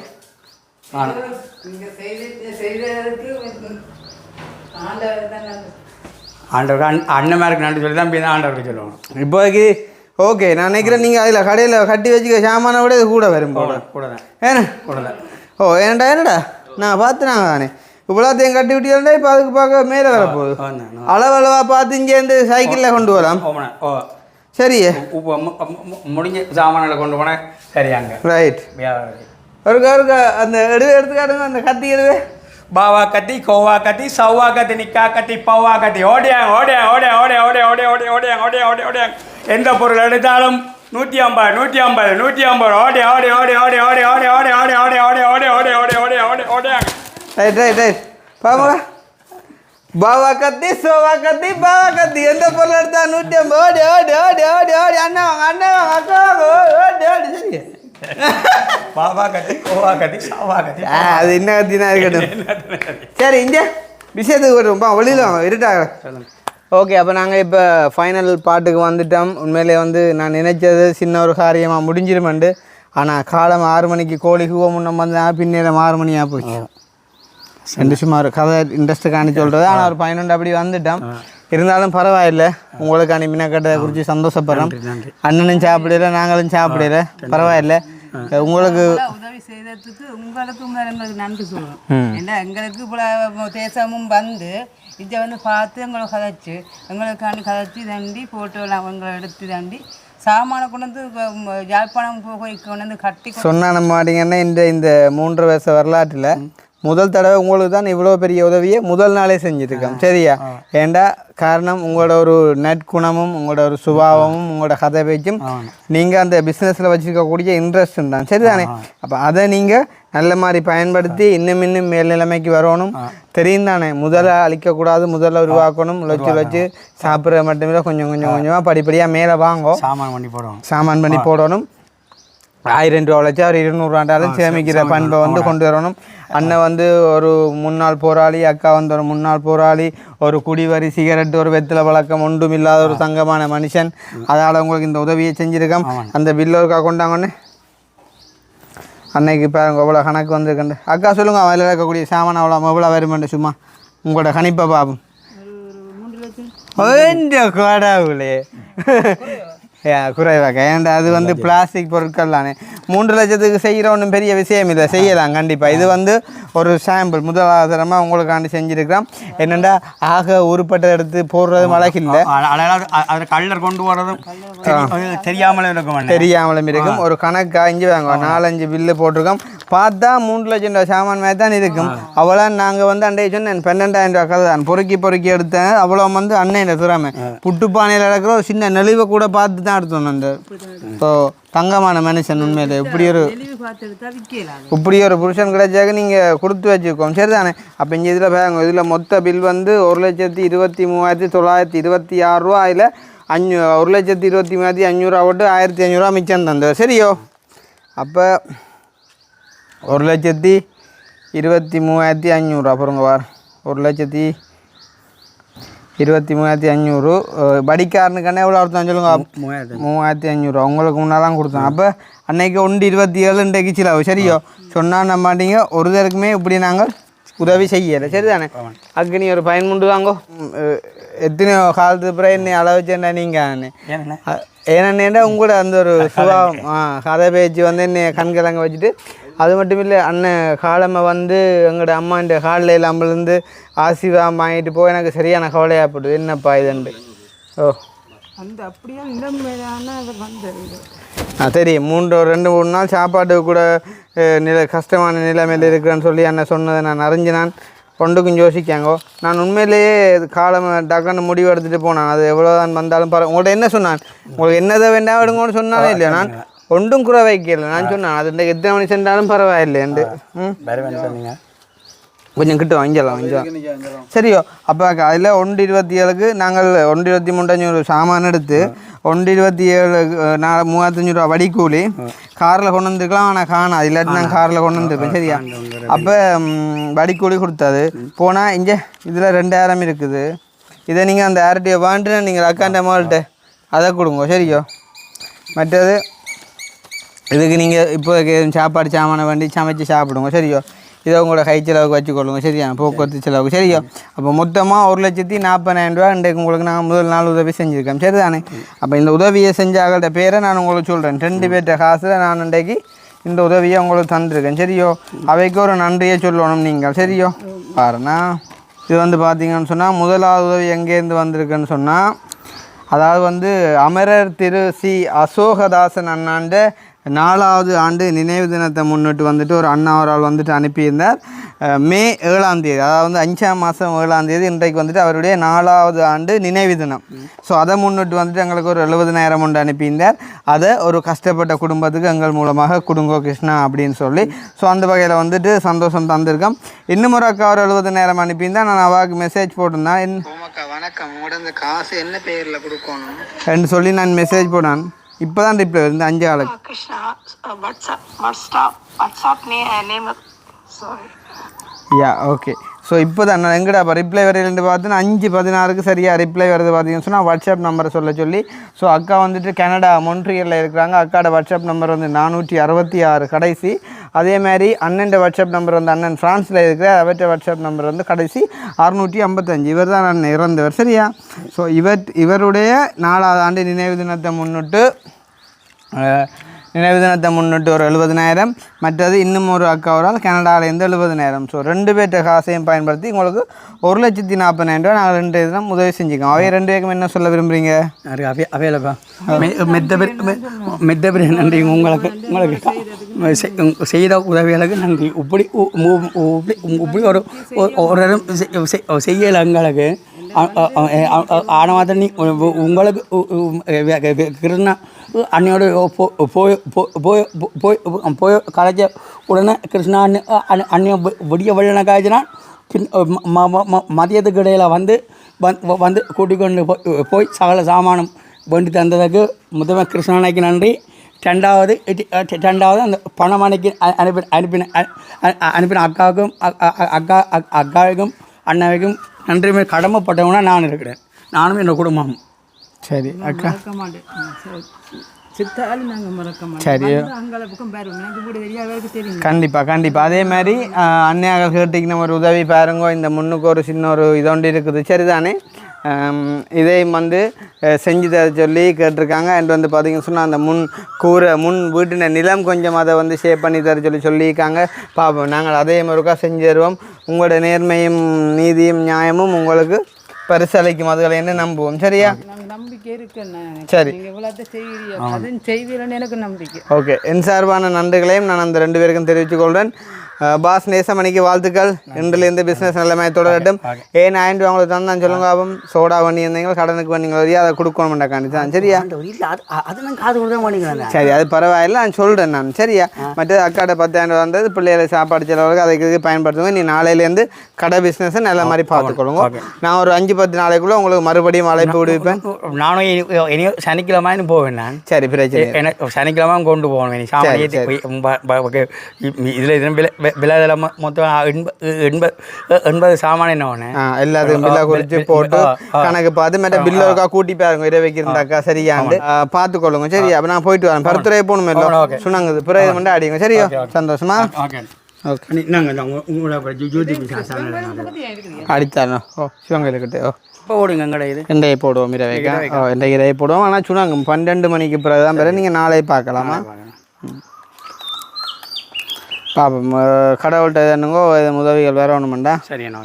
ஆண்டவர் அண்ணன் மேருக்கு நன்றி சொல்லி தான் போய் ஆண்டவருக்கு சொல்லுவாங்க. இப்போதைக்கு ஓகே, நான் நினைக்கிறேன் நீங்கள் அதில் கடையில் கட்டி வச்சுக்க சாமானை விட இது கூட வரும் போட கூட தான் ஏன்னா கூட தான். ஓ என்னடா நான் பார்த்து நாங்கள் தானே இவ்வளோத்தையும் கட்டி விட்டீங்கன்னா இப்போ அதுக்கு பார்க்க மேலே வரப்போகுது. அளவளவாக பார்த்து இங்கேருந்து சைக்கிளில் கொண்டு வரலாம். ஓ சரி, முடிஞ்ச சாமான்களை கொண்டு போனேன். சரியாங்க ரைட். வியாபாரம் ஒருக்கா அந்த எடுவே எடுத்துக்காட்டுங்க, அந்த கத்தி எடுவே பாவா கத்தி கோவா கத்தி சவ்வா கத்தி நிக்கா கத்தி பவ்வா கத்தி ஓடியாங்க ஓடியாங்க ஓடியாங்க ஓடியாங்க ஓடியாங்க ஓடியாங்க ஓடியாங்க ஓடியாங்க ஓடியாங்க ஓடியாங்க எந்த பொருள் எடுத்தாலும் 150 150 150 ஓடி ஓடி ஓடி ஓடி ஓடி ஓடி ஓடி ஓடி ஓடி ஓடி ஓடி ஓடி ஓடி ஓடி ஓடி ஓடியாங்க ரைட் ரைட் ரைட் பாப்பா பாவா கத்தி சோவா கத்தி பாவா கத்தி எந்த பொருள் எடுத்தா 150 ஓடி ஓடி ஓடி ஓடி ஓடி அண்ணா அண்ணா அக்கா ஓடி ஓடி சரி பாவா கத்தி கோவா கத்தி சவ்வா கத்தி அது என்ன கத்தினா இருக்கட்டும் சரி இங்கே விஷயத்துக்கு வருவோம்ப்பா வெளியில் வாங்க இருட்டாக ஓகே அப்போ நாங்கள் இப்போ ஃபைனல் பாட்டுக்கு வந்துட்டோம் உண்மையிலே வந்து நான் நினைச்சது சின்ன ஒரு காரியமாக முடிஞ்சிருமெண்டு ஆனால் காலம் 6 மணிக்கு கோழி கூவ முன்னம் வந்து பின்னேரம் 6 மணியாக போச்சு ரெண்டு சும்மா ஒரு கதை இன்ட்ரெஸ்ட்டு காணி சொல்கிறது ஆனால் ஒரு 11 அப்படி வந்துட்டோம் இருந்தாலும் பரவாயில்லை உங்களுக்கு அனுப்பின கட்டதை குறித்து சந்தோஷப்படுறோம் அண்ணனும் சாப்பிடல நாங்களும் சாப்பிடல பரவாயில்லை உங்களுக்கு உதவி செய்ததுக்கு உங்களுக்கும் எங்களுக்கு நன்றி சொல்லணும் ஏன்னா எங்களுக்கு இப்போ தேசமும் வந்து இதை வந்து பார்த்து எங்களை கதைச்சு எங்களுக்காண்டி கதைச்சி தண்டி ஃபோட்டோலாம் எங்களை எடுத்து தண்டி சாமான கொண்டு வந்து யாழ்ப்பாணம் போய் கொண்டு வந்து கட்டி சொன்னா நம்ம மாட்டீங்கன்னா இந்த 3 வருஷ வரலாற்றில் முதல் தடவை உங்களுக்கு தான் இவ்வளோ பெரிய உதவியை முதல் நாளே செஞ்சுருக்கோம் சரியா ஏண்டா காரணம் உங்களோட ஒரு நற்குணமும் உங்களோட ஒரு சுபாவமும் உங்களோட கதை பேச்சும் நீங்கள் அந்த பிஸ்னஸில் வச்சுருக்கக்கூடிய இன்ட்ரெஸ்ட்டும் தான் சரிதானே அப்போ அதை நீங்கள் நல்ல மாதிரி பயன்படுத்தி இன்னும் மேல்நிலைமைக்கு வரணும் தெரியும் தானே முதல்ல அழிக்கக்கூடாது முதல்ல உருவாக்கணும் வச்சு சாப்பிட்ற மட்டுமே கொஞ்சம் கொஞ்சமாக படிப்படியாக மேலே வாங்கும் சாமான் பண்ணி போடணும் 1000 ரூபா வச்சு அவர் 200 ரூபாண்டாலும் சேமிக்கிற பண்பை வந்து கொண்டு வரணும் அண்ணன் வந்து ஒரு முன்னாள் போராளி அக்கா வந்து ஒரு முன்னாள் போராளி ஒரு குடிவரி சிகரெட் ஒரு வெத்தில பழக்கம் ஒன்றும் இல்லாத ஒரு தங்கமான மனுஷன் அதனால் உங்களுக்கு இந்த உதவியை செஞ்சுருக்கோம் அந்த பில்லு ஒருக்கா கொண்டாங்கன்னு அன்னைக்கு பாருங்க எவ்வளோ கணக்கு வந்திருக்கேன் அக்கா சொல்லுங்கள் அதில் இருக்கக்கூடிய சாமான் எவ்வளோ வருமெண்டு சும்மா உங்களோட கணிப்பை பாபம் கடவுளே குறைவாக்க ஏன்டா அது வந்து பிளாஸ்டிக் பொருட்கள் தானே 3 லட்சத்துக்கு செய்கிற ஒன்றும் பெரிய விஷயம் இல்லை செய்யலாம் கண்டிப்பாக இது வந்து ஒரு சாம்பிள் முதலாவதரமாக உங்களுக்காண்டி செஞ்சுருக்கிறோம் என்னென்னா ஆக உருப்பட்ட எடுத்து போடுறது மழை இல்லை அதில் கல்லர் கொண்டு வரதும் தெரியாமலும் இருக்கும் ஒரு கணக்கு இஞ்சி வாங்க 4-5 பில்லு போட்டிருக்கோம் பார்த்தா 3 லட்சம் ரூபா சாமான் மாதிரி தான் இருக்கும் அவ்வளோ நாங்கள் வந்து அண்டைய சொன்னேன் 12,000 ரூபா கதை தான் பொறுக்கி எடுத்தேன் அவ்வளோ வந்து அண்ணன் திறமை புட்டுப்பானையில் இருக்கிற ஒரு சின்ன நெளிவை கூட பார்த்து தான் எடுத்தோம் அந்த ஸோ தங்கமான மனுஷன் உண்மையில இப்படி ஒரு புருஷன் கிடைச்சாக்க நீங்கள் கொடுத்து வச்சுக்கோம் சரி தானே அப்போ இங்கே இதில் பாருங்க இதில் மொத்த பில் வந்து 1,23,326 ரூபா அதில் 1,23,500 விட்டு 1,500 ரூபா மிச்சம் தந்தது சரியோ அப்போ 1,23,500 அப்புறங்க வார் 1,23,500 படிக்காரனுக்கானே எவ்வளோ அர்த்தம் சொல்லுங்க 3,500 உங்களுக்கு முன்னாடி தான் கொடுத்தோம் அப்போ அன்னைக்கு 1,27 இன்றைக்கு சிலவு சரியோ சொன்னால் நம்ம மாட்டீங்க ஒருத்தருக்குமே இப்படி நாங்கள் உதவி செய்யலை சரி தானே அக்னி ஒரு பயன்முண்டு வாங்கோ எத்தனையோ காலத்துக்கு பிறகு என்னை அளவுச்சேன்டா நீங்கள் ஏன்னா உங்களோட அந்த ஒரு சுபாவம் கதை பேச்சு வந்து என்னை கண்கலங்க வச்சுட்டு அது மட்டும் இல்லை அண்ணன் காலமை வந்து எங்களோட அம்மாண்ட காலில் இல்லாமலேருந்து ஆசீர்வாதம் வாங்கிட்டு போய் எனக்கு சரியான கவலையாகப்படுது என்னப்பா இதுண்டு ஓ அந்த அப்படியே நிலைமையான தெரியும் 2-3 நாள் சாப்பாடு கூட கஷ்டமான நிலைமையில் இருக்கிறேன்னு சொல்லி அண்ணன் சொன்னதை நான் அறிஞ்சினான் ஒன்றுக்கும் யோசிக்காங்கோ நான் உண்மையிலேயே காலம் டக்குன்னு முடிவு எடுத்துகிட்டு போனான் அது எவ்வளோதான் வந்தாலும் உங்கள்கிட்ட என்ன சொன்னான் உங்களுக்கு என்னதை வேண்டாம் விடுங்கன்னு சொன்னாலே இல்லையா நான் ஒன்றும் குறை வைக்கல நான் சொன்னேன் அது எத்தனை மணி சென்றாலும் பரவாயில்லைண்டு கொஞ்சம் கிட்ட வாங்கிடலாம் சரியோ அப்போ அதில் 1,27க்கு நாங்கள் 1,23,500 சாமான் எடுத்து 1,27 ரூபா வடிக்கூலி காரில் கொண்டு வந்துருக்கலாம் ஆனால் காணா இல்லாட்டி நான் காரில் கொண்டு வந்துருப்பேன் சரியா அப்போ வடிக்கூலி கொடுத்தாது போனால் இங்கே இதில் 2,000 இருக்குது இதை நீங்கள் அந்த யார்கிட்டையோ வாங்கிட்டு நீங்கள் அக்காண்ட அம்மாள்கிட்ட அதை கொடுங்க சரியோ மற்றது இதுக்கு நீங்கள் இப்போ சாப்பாடு சாமானை வேண்டி சமைச்சு சாப்பிடுங்க சரியோ இதை உங்களோட கை செலவுக்கு வச்சுக்கொள்ளுங்க சரியா போக்குவரத்து செலவுக்கு சரியோ அப்போ மொத்தமாக 1,40,000 ரூபா இன்றைக்கு உங்களுக்கு நாங்கள் முதல் நாள் உதவி செஞ்சுருக்கேன் சரி தானே அப்போ இந்த உதவியை செஞ்சாங்கள்ட்ட பேரை நான் உங்களுக்கு சொல்கிறேன் 2 பேர்கிட்ட காசில் நான் இன்றைக்கு இந்த உதவியை உங்களுக்கு தந்திருக்கேன் சரியோ அவைக்கு ஒரு நன்றியை சொல்லணும் நீங்கள் சரியோ பாருண்ணா இது வந்து பார்த்தீங்கன்னு சொன்னால் முதலாவது உதவி எங்கேருந்து வந்திருக்குன்னு சொன்னால் அதாவது வந்து அமரர் திரு சி அசோகதாசன் அண்ணாண்ட 4வது ஆண்டு நினைவு தினத்தை முன்னிட்டு வந்துட்டு ஒரு அண்ணா அவரால் வந்துட்டு அனுப்பியிருந்தார். மே 7ஆம் தேதி, அதாவது 5ஆம் மாதம் 7ஆம் தேதி இன்றைக்கு வந்துட்டு அவருடைய 4வது ஆண்டு நினைவு தினம். ஸோ அதை முன்னிட்டு வந்துட்டு எங்களுக்கு ஒரு 70,000 ஒன்று அனுப்பியிருந்தார். அதை ஒரு கஷ்டப்பட்ட குடும்பத்துக்கு எங்கள் மூலமாக கொடுங்கோ கிருஷ்ணா அப்படின்னு சொல்லி, ஸோ அந்த வகையில் வந்துட்டு சந்தோஷம் தந்திருக்கோம். இன்னும் ஒரு அக்கா ஒரு 70,000 அனுப்பியிருந்தால் நான் அவாவுக்கு மெசேஜ் போட்டிருந்தேன். வணக்கம், உங்களோட இந்த காசு என்ன பேரில் கொடுக்கணும் என்று சொல்லி நான் மெசேஜ் போனான். இப்போ தான் ரிப்ளை வருது 5 ஆளுக்கு. Krishna, WhatsApp name. Sorry. Yeah okay. So இப்போ தான் நான் எங்கடா இப்போ ரிப்ளை வரையிலேருந்து பார்த்தீங்கன்னா 5:16 சரியாக ரிப்ளை வருது பார்த்தீங்கன்னு சொன்னால் வாட்ஸ்அப் நம்பரை சொல்ல சொல்லி. ஸோ அக்கா வந்துட்டு கனடா மொன்ட்ரியலில் இருக்கிறாங்க. அக்காவோட வாட்ஸ்அப் நம்பர் வந்து 466 கடைசி. அதே மாதிரி அண்ணன் வாட்ஸ்அப் நம்பர் வந்து அண்ணன் ஃப்ரான்ஸில் இருக்கிற அவற்ற வாட்ஸ்அப் நம்பர் வந்து கடைசி 655. இவர் தான் நான் இறந்தவர் சரியா. ஸோ இவருடைய 4வது ஆண்டு நினைவு தினத்தை முன்னிட்டு ஒரு 70,000, மற்றது இன்னும் ஒரு அக்காவரால் கனடாவிலேருந்து 70,000. ஸோ 2 பேர்ட்ட காசையும் பயன்படுத்தி உங்களுக்கு 1,40,000 ரூபா நாங்கள் 2 தினம் உதவி செஞ்சுக்கோம். அவைய 2 பேருக்கும் என்ன சொல்ல விரும்புகிறீங்க? அவையிலப்பா மெத்த பெரிய நன்றி உங்களுக்கு செய்த உதவிகளுக்கு நன்றி. இப்படி ஒரு செய்யலை எங்களுக்கு. ஆனவாத நீ உங்களுக்கு கிருஷ்ணா அன்னையோட போய் கலைச்ச உடனே கிருஷ்ணா அன்னைய விடிய வழியான காய்ச்சினா மதியத்துக்கு இடையில் வந்து கூட்டிக்கொண்டு போய் சகல சாமானம் வேண்டி தந்ததுக்கு முதல்வர் கிருஷ்ணானைக்கு நன்றி. ரெண்டாவது அந்த பணம் அனுப்பின அக்காவுக்கும் அண்ணாவுக்கும் நன்றி கடமைப்பட்டவனா நான் இருக்கிறேன். நானும் என்னோட குடும்பம். சரி அக்கா சித்தாலும் நாங்கள் மறக்க மாட்டோம். சரி அங்களுக்கும் பாருங்க, எனக்கு கூட தெரியாதவருக்கு தெரியும். கண்டிப்பாக அதே மாதிரி அன்னையாக கேட்டிங்கன்னா ஒரு உதவி பாருங்க. இந்த முன்னுக்கு ஒரு சின்ன ஒரு இதொண்டு இருக்குது சரிதானே. இதையும் வந்து செஞ்சு தர சொல்லி கேட்டிருக்காங்க. அண்ட் வந்து பார்த்திங்கன்னு சொன்னால் அந்த முன் வீட்டின நிலம் கொஞ்சம் அதை வந்து ஷேப் பண்ணி தர சொல்லியிருக்காங்க. பார்ப்போம், நாங்கள் அதே மாதிரிக்கா செஞ்சு தருவோம். உங்களோட நேர்மையும் நீதியும் நியாயமும் உங்களுக்கு பரிசளிக்கும். அதுகளை என்ன நம்புவோம் சரியா. நம்பிக்கை இருக்கு. சரி செய்வீங்கன்னு எனக்கு நம்பிக்கை. ஓகே, என் சார்பான நன்றிகளையும் நான் அந்த 2 பேருக்கும் தெரிவித்துக் கொள்கிறேன். பாஸ் நேசமணிக்கு வாழ்த்துக்கள். இன்றிலிருந்து பிஸ்னஸ் நிலைமையை தொடரட்டும். ஏன் 1000 ரூபா உங்களுக்கு தந்தான் சொல்லுங்க. ஆகும் சோடா பண்ணி இருந்தீங்க, கடனுக்கு பண்ணீங்க வரையா அதை கொடுக்கணும்டாக்காண்டி தான் சரியா. சரி அது பரவாயில்ல, நான் சொல்கிறேன் நான் சரியா. மற்ற அக்காட்ட 10,000 ரூபா வந்தது பிள்ளைகளை சாப்பாடு செலவுக்கு அதுக்கு பயன்படுத்துவேன். நீ நாளையிலேருந்து கடை பிஸ்னஸை நல்ல மாதிரி பார்த்துக்கொள்ளுங்க. நான் ஒரு 5-10 நாளைக்குள்ளே உங்களுக்கு மறுபடியும் அழைப்பு விடுவிப்பேன். நானும் இனி சனிக்கிழமைன்னு போவேன் நான். சரி பிரச்சனை, சனிக்கிழமை கொண்டு போவேன். இதில் விலை மொத்தம் 80 சாமான என்ன எல்லாத்துக்கும் பில்லை குறித்து போட்டு கணக்கு பார்த்து மற்ற பில்லுக்கா கூட்டி பாருங்க இதை வைக்கிறந்தாக்கா சரியாண்டு பார்த்துக்கொள்ளுங்க சரி. அப்போ நான் போயிட்டு வரேன். பருத்துறை போகணும் இல்லை சுணங்குது பிறகு மட்டும் அடிங்க சரியா. சந்தோஷமா அடித்தாரோ சிவங்கக்கிட்ட இன்றைய போடுவோம் இன்றைய போடுவோம். ஆனால் சுணங்கும் 12 மணிக்கு பிறகு தான் பிறகு நீங்கள் நாளை பார்க்கலாமா. பாப்போம், கடவுள்கிட்ட என்னங்கோ உதவிகள் வேற ஒன்றுமெண்டா. சரி என்ன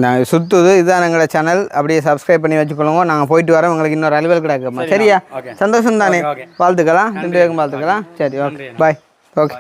நாங்கள் சுற்றுது இதுதான் எங்களோட சேனல். அப்படியே சப்ஸ்கிரைப் பண்ணி வச்சுக்கொள்ளுங்க. நாங்கள் போயிட்டு வரோம். உங்களுக்கு இன்னொரு அலுவல் கிடக்குமா சரியா. சந்தோஷம் தானே. வாழ்த்துக்கலாம் 2 பேருக்கும் வாழ்த்துக்கலாம். சரி ஓகே பாய். ஓகே.